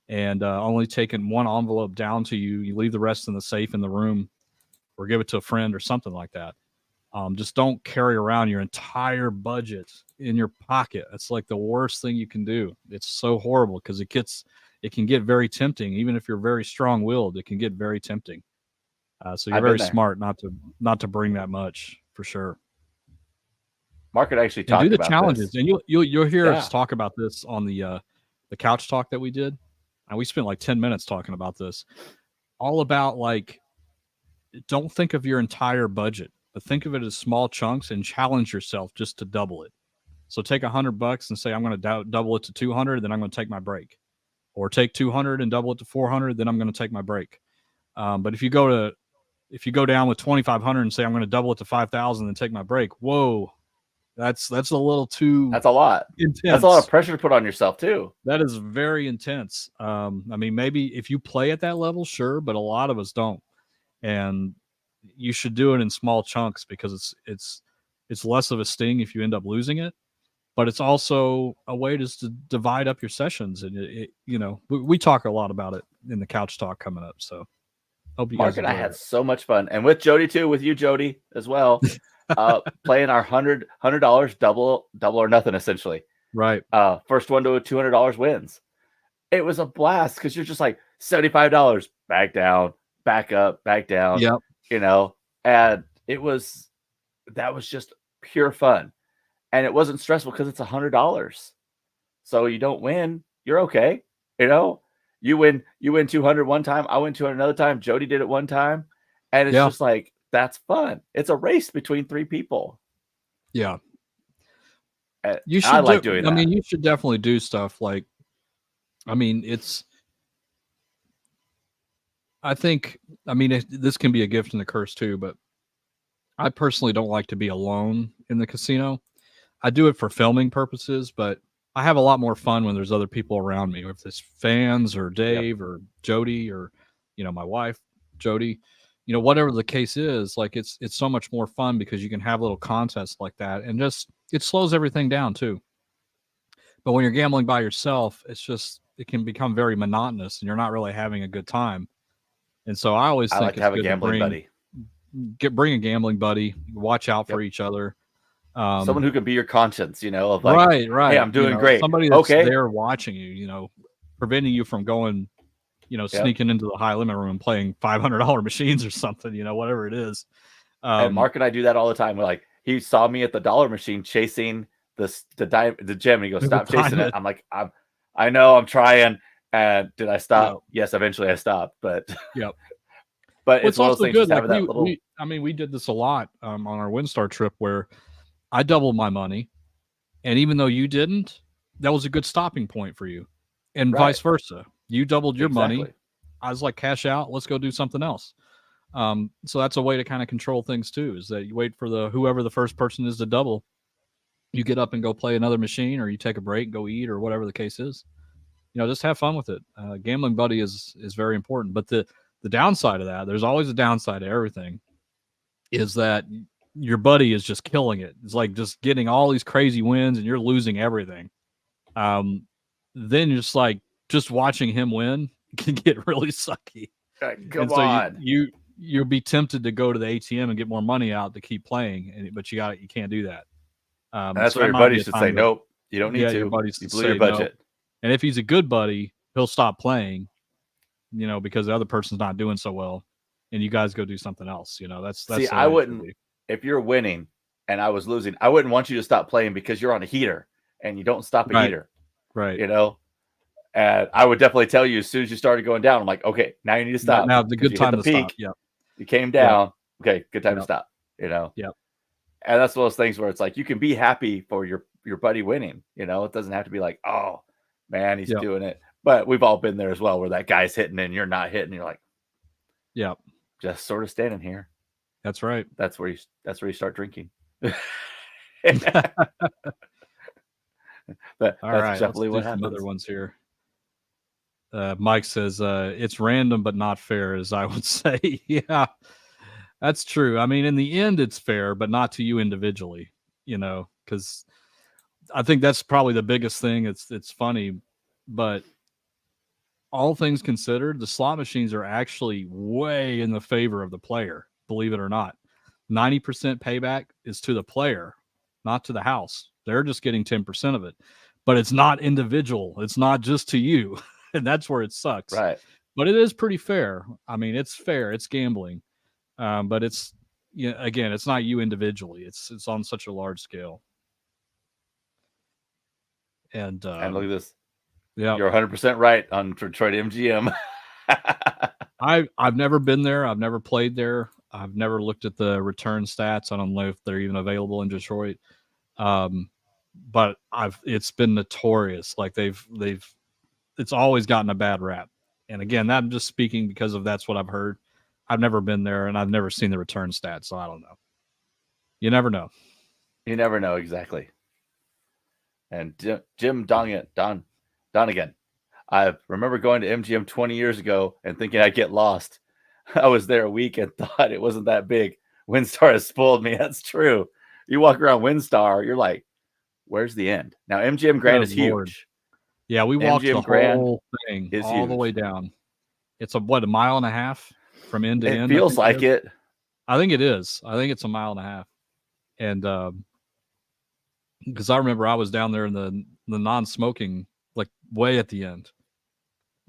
And only taking one envelope down to you. You leave the rest in the safe in the room, or give it to a friend or something like that. Just don't carry around your entire budget in your pocket. It's like the worst thing you can do. It's so horrible because it can get very tempting. Even if you're very strong-willed, it can get very tempting. So you're very smart not to bring that much, for sure. Mark had actually talked about challenges, this. and you'll hear us talk about this on the couch talk that we did. And we spent like 10 minutes talking about this, all about don't think of your entire budget, but think of it as small chunks and challenge yourself just to double it. So take $100 and say, I'm going to double it to 200, then I'm going to take my break, or take 200 and double it to 400, then I'm going to take my break. But if you go down with 2,500 and say, I'm going to double it to 5,000 and take my break. Whoa. That's a little too. That's a lot. Intense. That's a lot of pressure to put on yourself too. That is very intense. I mean, maybe if you play at that level, sure, but a lot of us don't. And you should do it in small chunks because it's less of a sting if you end up losing it. But it's also a way just to divide up your sessions, and we talk a lot about it in the couch talk coming up. So hope you guys. Mark and I had so much fun, and with Jody too, with you, Jody, as well. Playing our $100 double or nothing, essentially. Right. First one to a $200 wins. It was a blast because you're just like $75, back down, back up, back down. Yep. And that was just pure fun, and it wasn't stressful because it's $100. So you don't win, you're okay. You know, you win 200 one time, I win 200 another time, Jody did it one time, and it's just like, that's fun. It's a race between 3 people. Yeah. And You I should like doing that. I mean, you should definitely do stuff like, I mean, this can be a gift and a curse too, but I personally don't like to be alone in the casino. I do it for filming purposes, but I have a lot more fun when there's other people around me, if it's fans or Dave or Jody or, my wife, Jody, whatever the case is. Like it's so much more fun because you can have little contests like that, and just it slows everything down too. But when you're gambling by yourself, it can become very monotonous, and you're not really having a good time. And so I always think like to have a gambling buddy. Bring a gambling buddy. Watch out for each other. Someone who can be your conscience, of like, right. Hey, I'm doing great. Somebody that's there watching you, preventing you from going, sneaking into the high limit room and playing $500 machines or something, whatever it is. And Mark and I do that all the time. We're like, he saw me at the dollar machine chasing the gem, and he goes, "Stop chasing it." I'm like, I know, I'm trying. And did I stop? Yep. Yes, eventually I stopped. But but it's one of those things. Good. Like we did this a lot on our WinStar trip where I doubled my money, and even though you didn't, that was a good stopping point for you, and vice versa. You doubled your money. I was like, cash out. Let's go do something else. So that's a way to kind of control things too, is that you wait for whoever the first person is to double. You get up and go play another machine, or you take a break, go eat, or whatever the case is. Just have fun with it. Gambling buddy is very important. But the downside of that, there's always a downside to everything, is that your buddy is just killing it. It's like just getting all these crazy wins and you're losing everything. Then you're just watching him win can get really sucky. Come on. You'll be tempted to go to the ATM and get more money out to keep playing, but you can't do that. That's where your buddy should say, nope, you don't need to. Your buddies you blew your budget. No. And if he's a good buddy, he'll stop playing, because the other person's not doing so well, and you guys go do something else. That's See, I wouldn't, if you're winning and I was losing, I wouldn't want you to stop playing because you're on a heater and you don't stop a heater. Right. And I would definitely tell you as soon as you started going down, I'm like, okay, now you need to stop. Now the good time to peak, stop. Yeah. You came down. Yep. Okay, good time to stop. Yep. And that's one of those things where it's like, you can be happy for your buddy winning. It doesn't have to be like, oh man, he's doing it. But we've all been there as well, where that guy's hitting and you're not hitting. You're like, just sort of standing here. That's right. That's where you start drinking. But all right, definitely what happens. Other ones here. Mike says it's random but not fair, as I would say. Yeah, that's true. I mean, in the end, it's fair, but not to you individually. Because I think that's probably the biggest thing. It's funny, but all things considered, the slot machines are actually way in the favor of the player. Believe it or not, 90% payback is to the player, not to the house. They're just getting 10% of it, but it's not individual. It's not just to you. And that's where it sucks. Right. But it is pretty fair. I mean, it's fair. It's gambling. But it's, again, it's not you individually. It's on such a large scale. And look at this. Yeah. You're 100% right on Detroit MGM. I've never been there. I've never played there. I've never looked at the return stats. I don't know if they're even available in Detroit. But it's been notorious. Like it's always gotten a bad rap. And again, I'm just speaking because that's what I've heard. I've never been there and I've never seen the return stats, so I don't know. You never know. You never know, exactly. And Jim Donegan. I remember going to MGM 20 years ago and thinking I'd get lost. I was there a week and thought it wasn't that big. WinStar has spoiled me. That's true. You walk around WinStar, you're like, where's the end? Now, MGM Grand is huge. Yeah, we walked the whole thing all the way down. It's a mile and a half from end to end? It feels like it. I think it is. I think it's a mile and a half. And because I remember I was down there in the non-smoking, like way at the end.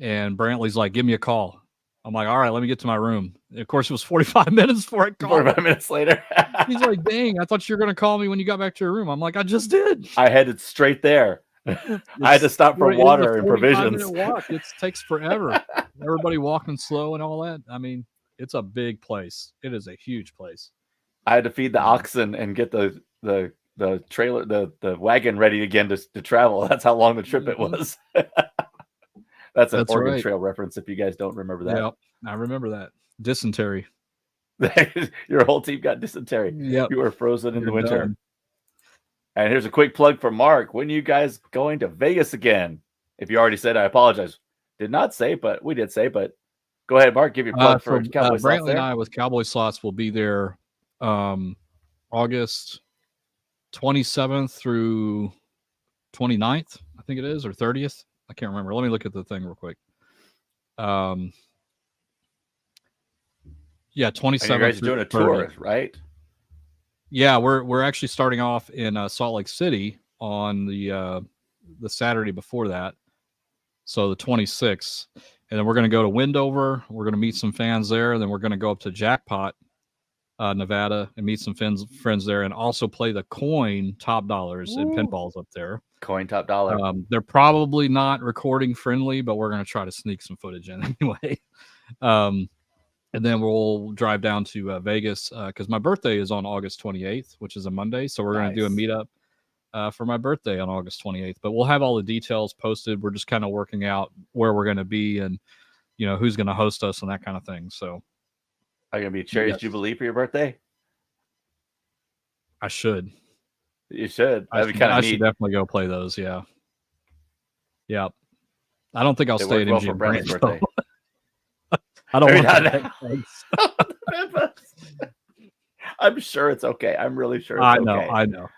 And Brantley's like, give me a call. I'm like, all right, let me get to my room. And of course, it was 45 minutes before I called. 45 minutes later. He's like, dang, I thought you were going to call me when you got back to your room. I'm like, I just did. I headed straight there. I had to stop for water and provisions. 45-minute walk. It takes forever. Everybody walking slow and all that. I mean, it's a big place. It is a huge place. I had to feed the oxen and get the trailer, the wagon ready again to travel. That's how long the trip it was. That's an Oregon Trail reference if you guys don't remember that. Yep, I remember that. Dysentery. Your whole team got dysentery. Yep. You were frozen in the winter. Done. And here's a quick plug for Mark. When are you guys going to Vegas again? If you already said, I apologize. Did not say, but we did say. But go ahead, Mark. Give your plug for Cowboy Slots. Brantley and I with Cowboy Slots will be there August 27th through 29th, I think it is, or 30th. I can't remember. Let me look at the thing real quick. Yeah, 27th. You guys are doing a tour, right? Yeah, we're actually starting off in Salt Lake City on the Saturday before that, so the 26th, and then we're going to go to Windover. We're going to meet some fans there, and then we're going to go up to Jackpot, Nevada, and meet some friends there, and also play the Coin Top Dollars and pinballs up there. Coin Top Dollar. They're probably not recording friendly, but we're going to try to sneak some footage in anyway. And then we'll drive down to Vegas because my birthday is on August 28th, which is a Monday. So we're going to do a meetup for my birthday on August 28th. But we'll have all the details posted. We're just kind of working out where we're going to be and, who's going to host us and that kind of thing. So are you going to be Cherry's Jubilee for your birthday? I should. You should. That'd be kind of neat. I should definitely go play those. Yeah. Yep. I don't think I'll stay at MGM Grand, birthday. I don't want that. I'm sure it's okay. I'm really sure it's okay. I know.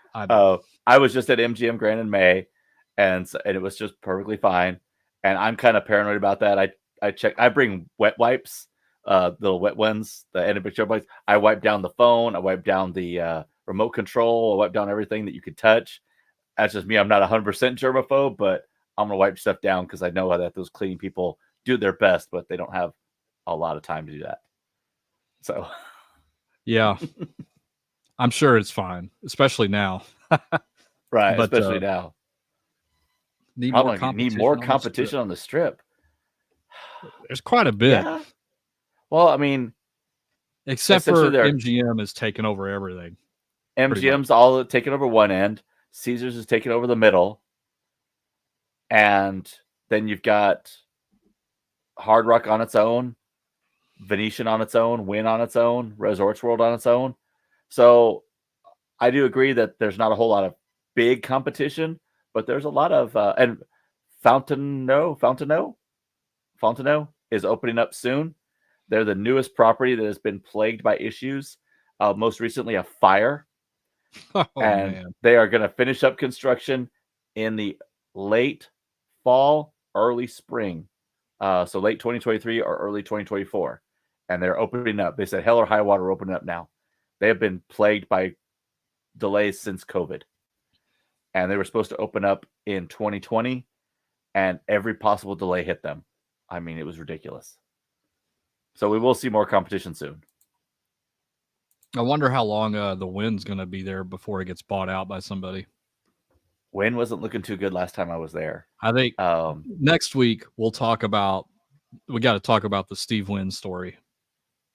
I was just at MGM Grand in May, and it was just perfectly fine. And I'm kind of paranoid about that. I bring wet wipes, little wet ones, the antibacterial wipes. I wipe down the phone. I wipe down the remote control. I wipe down everything that you could touch. That's just me. I'm not 100% germaphobe, but I'm gonna wipe stuff down because I know that those cleaning people do their best, but they don't have a lot of time to do that. So yeah, I'm sure it's fine, especially now. Right, but, especially now. Need more competition on the strip. There's quite a bit. Yeah. Well, I mean, except for MGM is taking over everything. MGM's all taking over one end. Caesars is taking over the middle. And then you've got Hard Rock on its own, Venetian on its own, Wynn on its own, Resorts World on its own. So I do agree that there's not a whole lot of big competition, but there's a lot of and Fontano is opening up soon. They're the newest property that has been plagued by issues. Most recently, a fire. Man. They are going to finish up construction in the late fall, early spring. So late 2023 or early 2024. And they're opening up. They said hell or high water opening up now. They have been plagued by delays since COVID. And they were supposed to open up in 2020, and every possible delay hit them. I mean, it was ridiculous. So we will see more competition soon. I wonder how long the Wynn's going to be there before it gets bought out by somebody. Wynn wasn't looking too good last time I was there. I think next week we got to talk about the Steve Wynn story.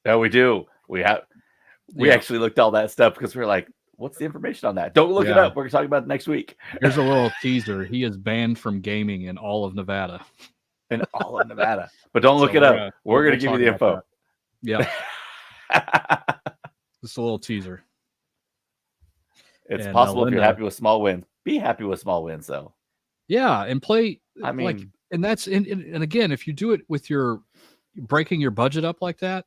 Yeah, we do. We actually looked all that stuff because we were like, what's the information on that? Don't look it up. We're talking about it next week. Here's a little teaser. He is banned from gaming in all of Nevada. But don't look it up. We're going to give you the info. Yeah. Just a little teaser. It's possible if you're happy with small wins. Be happy with small wins, though. Yeah, and play. I mean, and that's and again, if you do it with your breaking your budget up like that,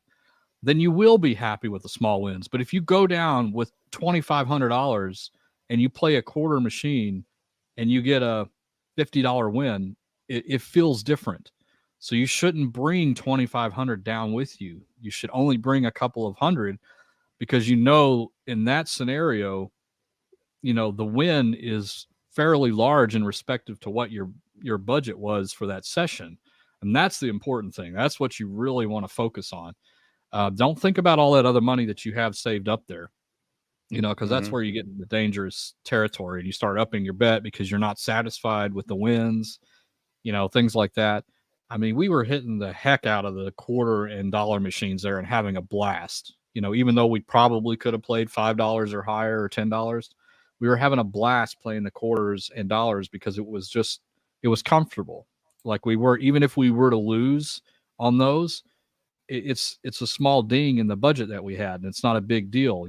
then you will be happy with the small wins. But if you go down with $2,500 and you play a quarter machine and you get a $50 win, it feels different. So you shouldn't bring 2,500 down with you. You should only bring a couple of hundred, because in that scenario, the win is fairly large in respective to what your budget was for that session. And that's the important thing. That's what you really want to focus on. Don't think about all that other money that you have saved up there. because that's where you get into dangerous territory and you start upping your bet because you're not satisfied with the wins, things like that. I mean, we were hitting the heck out of the quarter and dollar machines there and having a blast. Even though we probably could have played $5 or higher or $10, we were having a blast playing the quarters and dollars because it was comfortable. Like even if we were to lose on those, it's a small ding in the budget that we had, and it's not a big deal,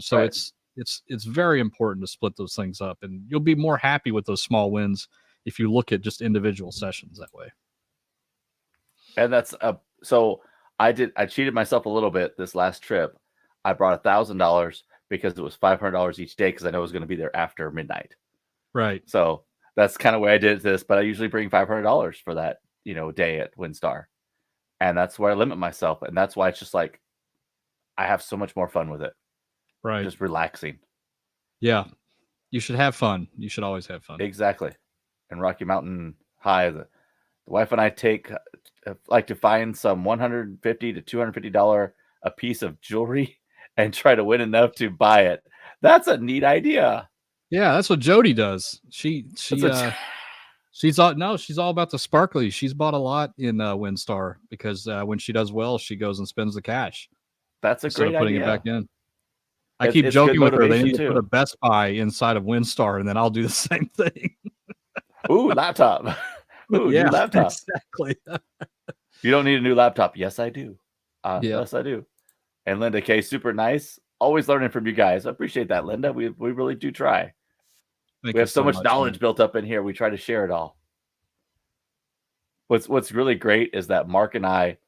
So Right. it's very important to split those things up, and you'll be more happy with those small wins if you look at just individual sessions that way. And that's so I cheated myself a little bit this last trip. I brought $1,000 because it was $500 each day because I know I was going to be there after midnight. Right. So that's kind of where I did this, but I usually bring $500 for that, day at WinStar. And that's where I limit myself. And that's why it's just like, I have so much more fun with it. Right. Just relaxing. Yeah. You should have fun. You should always have fun. Exactly. And Rocky Mountain High, the wife and I like to find some $150 to $250 a piece of jewelry and try to win enough to buy it. That's a neat idea. Yeah, that's what Jody does. She's all about the sparkly. She's bought a lot in WinStar because when she does well, she goes and spends the cash. That's a great idea. Putting it back in. I keep joking with her. They need to put a Best Buy inside of WinStar, and then I'll do the same thing. Ooh, laptop. Ooh, yeah, new laptop. Exactly. You don't need a new laptop. Yes, I do. Yes, I do. And Linda K, super nice. Always learning from you guys. I appreciate that, Linda. We really do try. We have so much knowledge built up in here. We try to share it all. What's really great is that Marc and I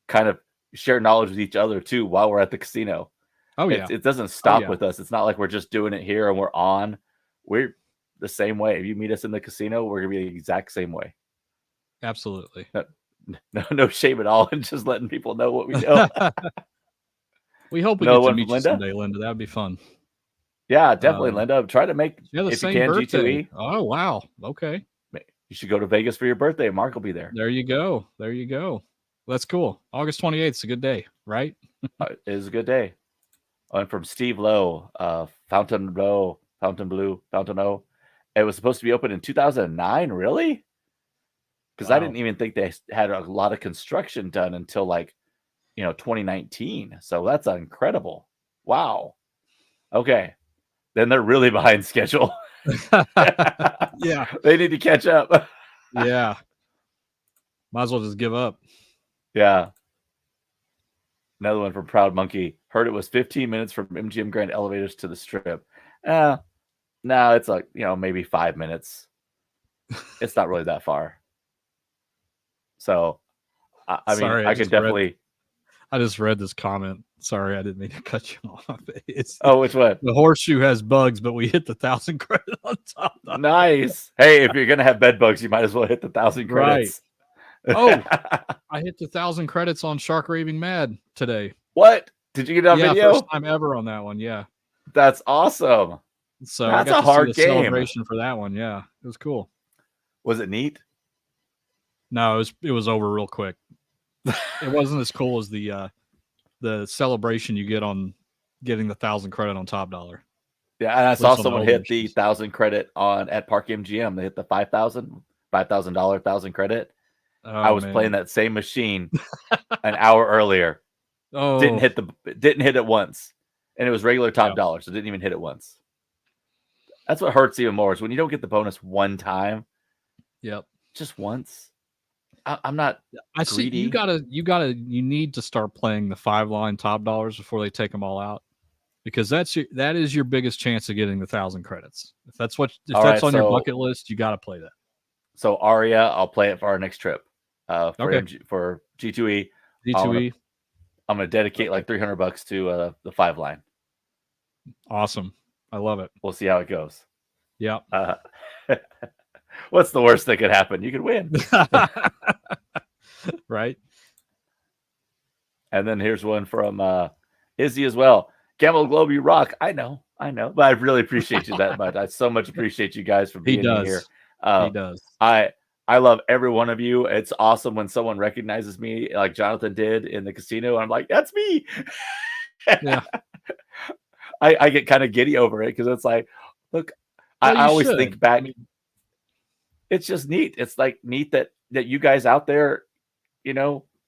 kind of share knowledge with each other too while we're at the casino. Oh yeah. It doesn't stop with us. It's not like we're just doing it here and we're on. We're the same way. If you meet us in the casino, we're gonna be the exact same way. Absolutely. No shame at all, and just letting people know what we know. We hope we get to meet you someday, Linda. That would be fun. Yeah, definitely, Linda. Try to make if you can birthday. G2E. Oh wow. Okay. You should go to Vegas for your birthday. Marc will be there. There you go. That's cool. August 28th is a good day, right? It is a good day. And from Steve Lowe, Fontainebleau. It was supposed to be open in 2009. Really? Because I didn't even think they had a lot of construction done until 2019. So that's incredible. Wow. Okay. Then they're really behind schedule. Yeah. They need to catch up. Yeah. Might as well just give up. Yeah. Another one from Proud Monkey. Heard it was 15 minutes from MGM Grand elevators to the Strip. No, it's maybe 5 minutes. It's not really that far. So, I just read this comment. Sorry, I didn't mean to cut you off. Which one? The horseshoe has bugs, but we hit the 1,000 credit on top. Nice. Hey, if you're gonna have bed bugs, you might as well hit the 1,000 credits. Right. Oh, I hit the 1,000 credits on Shark Raving Mad today. What? Did you get it on video? First time ever on that one. Yeah. That's awesome. So that's I got a hard to see the game. Celebration for that one. Yeah, it was cool. Was it neat? No, it was over real quick. It wasn't as cool as the celebration you get on getting the 1,000 credit on Top Dollar. Yeah, and I saw someone hit the 1,000 credit at Park MGM. They hit the $5,000 1,000 credit. Oh, I was playing that same machine an hour earlier. Oh, didn't hit it once, and it was regular Top Dollar, so didn't even hit it once. That's what hurts even more is when you don't get the bonus one time. Yep, just once. I'm not. I see. Greedy. You need to start playing the 5-line Top Dollars before they take them all out, because that is your biggest chance of getting the 1,000 credits. If that's on your bucket list, you got to play that. So Aria, I'll play it for our next trip. For G2E. G2E. I'm gonna dedicate like $300 to the 5-line. Awesome. I love it. We'll see how it goes. Yeah. What's the worst that could happen? You could win. Right. And then here's one from Izzy as well. Camel Globe, you rock. I know. But I really appreciate you that much. I so much appreciate you guys for being here. He does. I love every one of you. It's awesome when someone recognizes me like Jonathan did in the casino. I'm like, that's me. Yeah. I get kind of giddy over it because it's like, look, Well, I you always should. think back. I mean, It's just neat. It's like neat that you guys out there,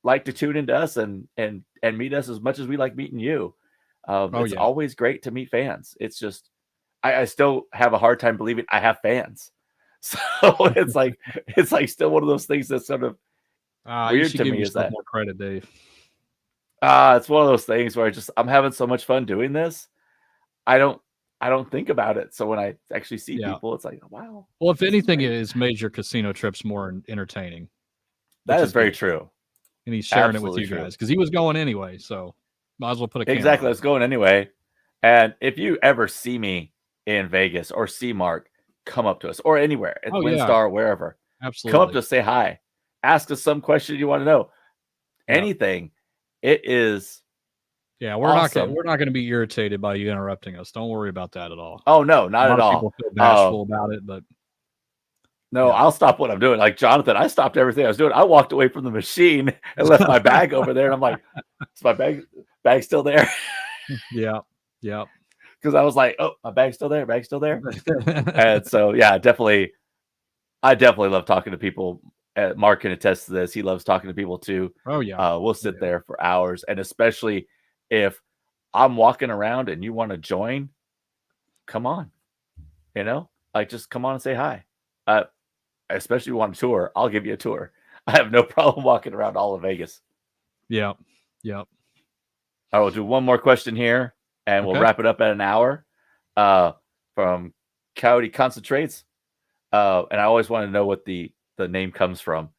like to tune into us and meet us as much as we like meeting you. It's yeah. always great to meet fans. It's just I still have a hard time believing I have fans. So it's like still one of those things that's sort of You weird should to give me is yourself that more credit, Dave. it's one of those things where I'm having so much fun doing this. I don't think about it. So when I actually see Yeah. people, it's like, wow. Well, if anything, it has made your casino trips more entertaining. That which is very good. true. And he's sharing Absolutely it with you true. guys because he was going anyway. So might as well put a camera Exactly. on. Let's going anyway. And if you ever see me in Vegas or see Marc, come up to us or anywhere at WinStar, wherever. Absolutely. Come up to us, say hi, ask us some question you want to know. Anything. It is. Yeah, we're awesome. not going to be irritated by you interrupting us. Don't worry about that at all. Oh no, not at all. People feel bashful about it, but no, I'll stop what I'm doing. Like Jonathan, I stopped everything I was doing. I walked away from the machine and left my bag over there, and I'm like, "Is my bag still there?" Yeah. Because I was like, "Oh, my bag's still there. Bag's still there." And so, yeah, I definitely love talking to people. Marc can attest to this. He loves talking to people too. Oh yeah. We'll sit there for hours, and especially if I'm walking around and you want to join, come on. Like just come on and say hi. Especially if you want a tour, I'll give you a tour. I have no problem walking around all of Vegas. Yeah. I will do one more question here, and we'll wrap it up at an hour. From Coyote Concentrates, and I always want to know what the name comes from.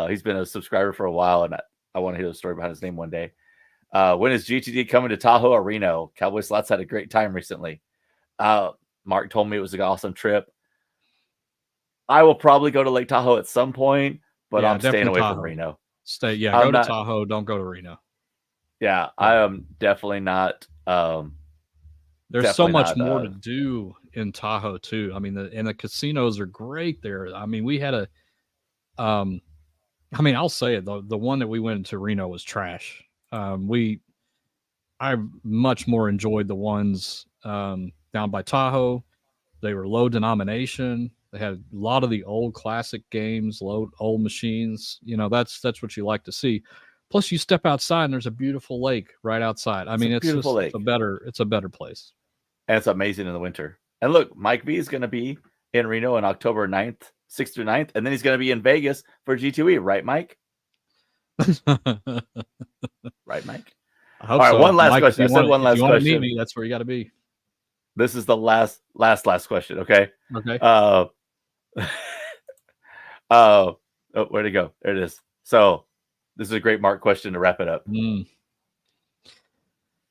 He's been a subscriber for a while, and I want to hear the story behind his name one day. When is GTD coming to Tahoe or Reno? Cowboy Slots had a great time recently. Marc told me it was an awesome trip. I will probably go to Lake Tahoe at some point, but I'm staying away from Reno. Go to Tahoe. Don't go to Reno. Yeah, I am definitely not. There's so much more to do in Tahoe too. I mean, the casinos are great there. I mean, we had I'll say it, the one that we went to Reno was trash. I much more enjoyed the ones down by Tahoe. They were low denomination. They had a lot of the old classic games, old machines. That's what you like to see. Plus, you step outside and there's a beautiful lake right outside. I mean, it's beautiful lake. It's a better place. And it's amazing in the winter. And look, Mike V is going to be in Reno on October 9th, 6th through 9th, and then he's going to be in Vegas for G2E, right, Mike? Right, Mike? I hope so. One last Mike, question. I said one last question. If you want to meet me, that's where you got to be. This is the last question, okay? Okay. Where'd it go? There it is. So this is a great Marc question to wrap it up.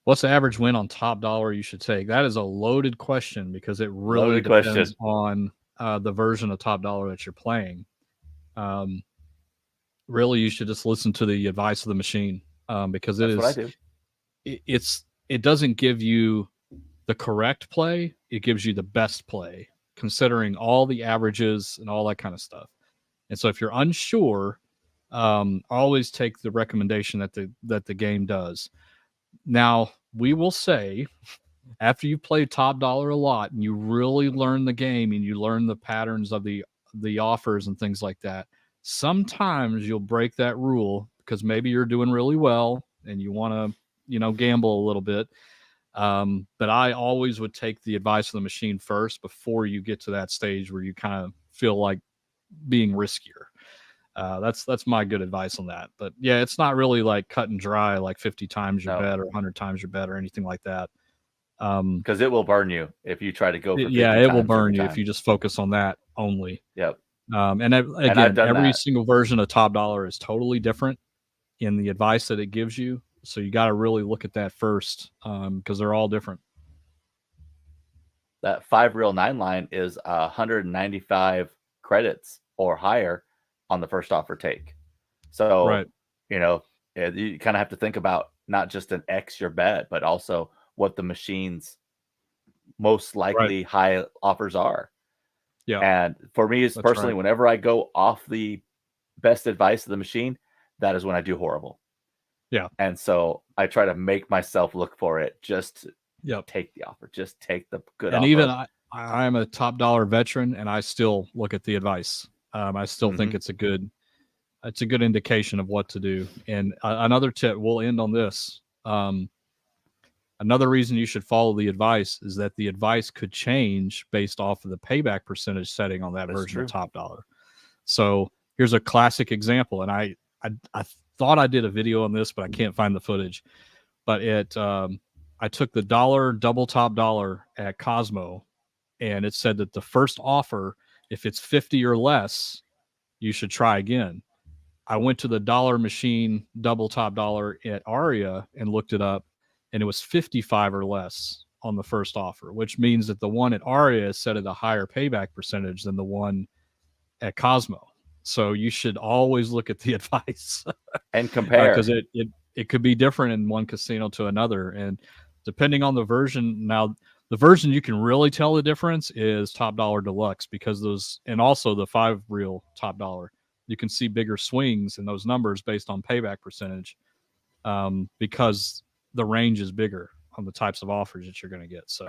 What's the average win on top dollar you should take? That is a loaded question because it really depends on the version of top dollar that you're playing. Really, you should just listen to the advice of the machine because that's what I do. It doesn't give you the correct play. It gives you the best play, considering all the averages and all that kind of stuff. And so if you're unsure, always take the recommendation that the game does. Now, we will say, after you play top dollar a lot and you really learn the game and you learn the patterns of the offers and things like that, sometimes you'll break that rule because maybe you're doing really well and you want to, gamble a little bit. But I always would take the advice of the machine first before you get to that stage where you kind of feel like being riskier. That's my good advice on that. But yeah, it's not really like cut and dry, like 50 times your bet or 100 times your bet or anything like that. Because it will burn you if you try to go for 50 it will burn you if you just focus on that only. Yep. And again, every single version of top dollar is totally different in the advice that it gives you. So you got to really look at that first because they're all different. That 5 reel 9 line is 195 credits or higher on the first offer take. So, you kind of have to think about not just an X your bet, but also what the machine's most likely high offers are. Yeah. And for me, personally, whenever I go off the best advice of the machine, that is when I do horrible. Yeah. And so I try to make myself look for it just Yep. take the offer. Just take the good and offer. even I am a top dollar veteran, and I still look at the advice. I still think it's a good indication of what to do. And another tip, we'll end on this. Another reason you should follow the advice is that the advice could change based off of the payback percentage setting on that version of Top Dollar. So here's a classic example, and I thought I did a video on this, but I can't find the footage. But I took the dollar double top dollar at Cosmo, and it said that the first offer, if it's 50 or less, you should try again. I went to the dollar machine double top dollar at Aria and looked it up, and it was 55 or less on the first offer, which means that the one at Aria is set at a higher payback percentage than the one at Cosmo. So you should always look at the advice and compare, because it could be different in one casino to another. And depending on the version, now the version you can really tell the difference is Top Dollar Deluxe, because those, and also the 5 reel Top Dollar, you can see bigger swings in those numbers based on payback percentage, because the range is bigger on the types of offers that you're going to get. So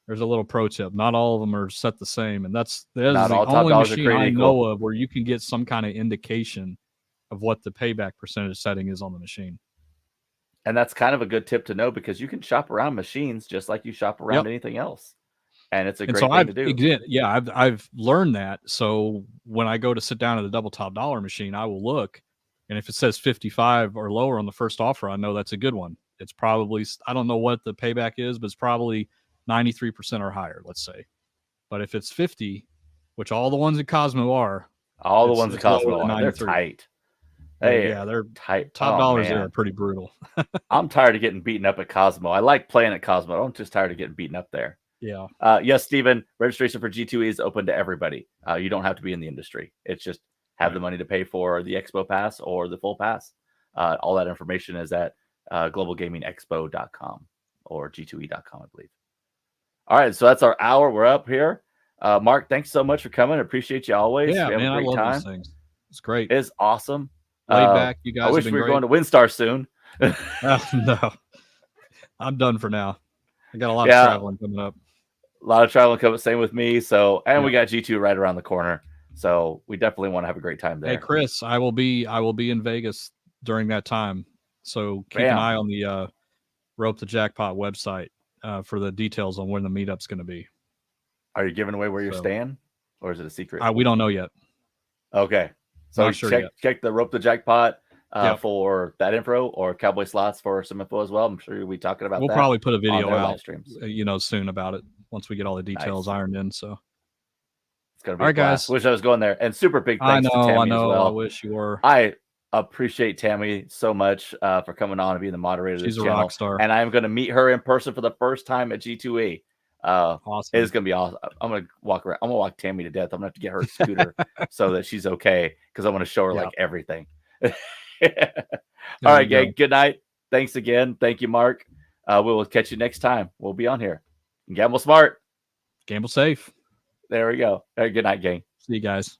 there's a little pro tip. Not all of them are set the same. And that is the only machine I know of where you can get some kind of indication of what the payback percentage setting is on the machine. And that's kind of a good tip to know, because you can shop around machines just like you shop around anything else. And it's a great thing to do. Again, yeah, I've learned that. So when I go to sit down at the double top dollar machine, I will look, and if it says 55 or lower on the first offer, I know that's a good one. It's probably, I don't know what the payback is, but it's probably 93% or higher, let's say. But if it's 50, which all the ones at Cosmo are, all the ones at Cosmo are, they're tight. Hey, yeah, they're tight. Top dollars there are pretty brutal. I'm tired of getting beaten up at Cosmo. I like playing at Cosmo. I'm just tired of getting beaten up there. Yeah. Yes, Stephen, registration for G2E is open to everybody. You don't have to be in the industry. It's just have the money to pay for the Expo Pass or the full pass. All that information is at globalgamingexpo.com or g2e.com, I believe. All right, so that's our hour. We're up here. Marc, thanks so much for coming. I appreciate you always. Yeah, man, I love those things. It's great. It's awesome. Laid back. You guys. I wish we were going to WinStar soon. No, I'm done for now. I got a lot of traveling coming up. A lot of traveling coming. Same with me. So, and we got G2 right around the corner. So we definitely want to have a great time there. Hey, Chris, I will be in Vegas during that time. So keep an eye on the Rope the Jackpot website for the details on when the meetup's going to be. Are you giving away where you're staying, or is it a secret? We don't know yet. Okay. So check the Rope the Jackpot for that info, or Cowboy Slots for some info as well. I'm sure we'll be talking about that. We'll probably put a video out, streams. Soon about it once we get all the details ironed in. So it's gonna be all right, guys. Wish I was going there. And super big thanks to Tammy as well. I wish you were. I appreciate Tammy so much for coming on and being the moderator of this channel. She's a rock star. And I'm going to meet her in person for the first time at G2E. Awesome. It's going to be awesome. I'm going to walk around. I'm going to walk Tammy to death. I'm going to have to get her a scooter so that she's okay, because I want to show her like everything. All right, gang. Good night. Thanks again. Thank you, Marc. We will catch you next time. We'll be on here. Gamble smart. Gamble safe. There we go. All right, good night, gang. See you guys.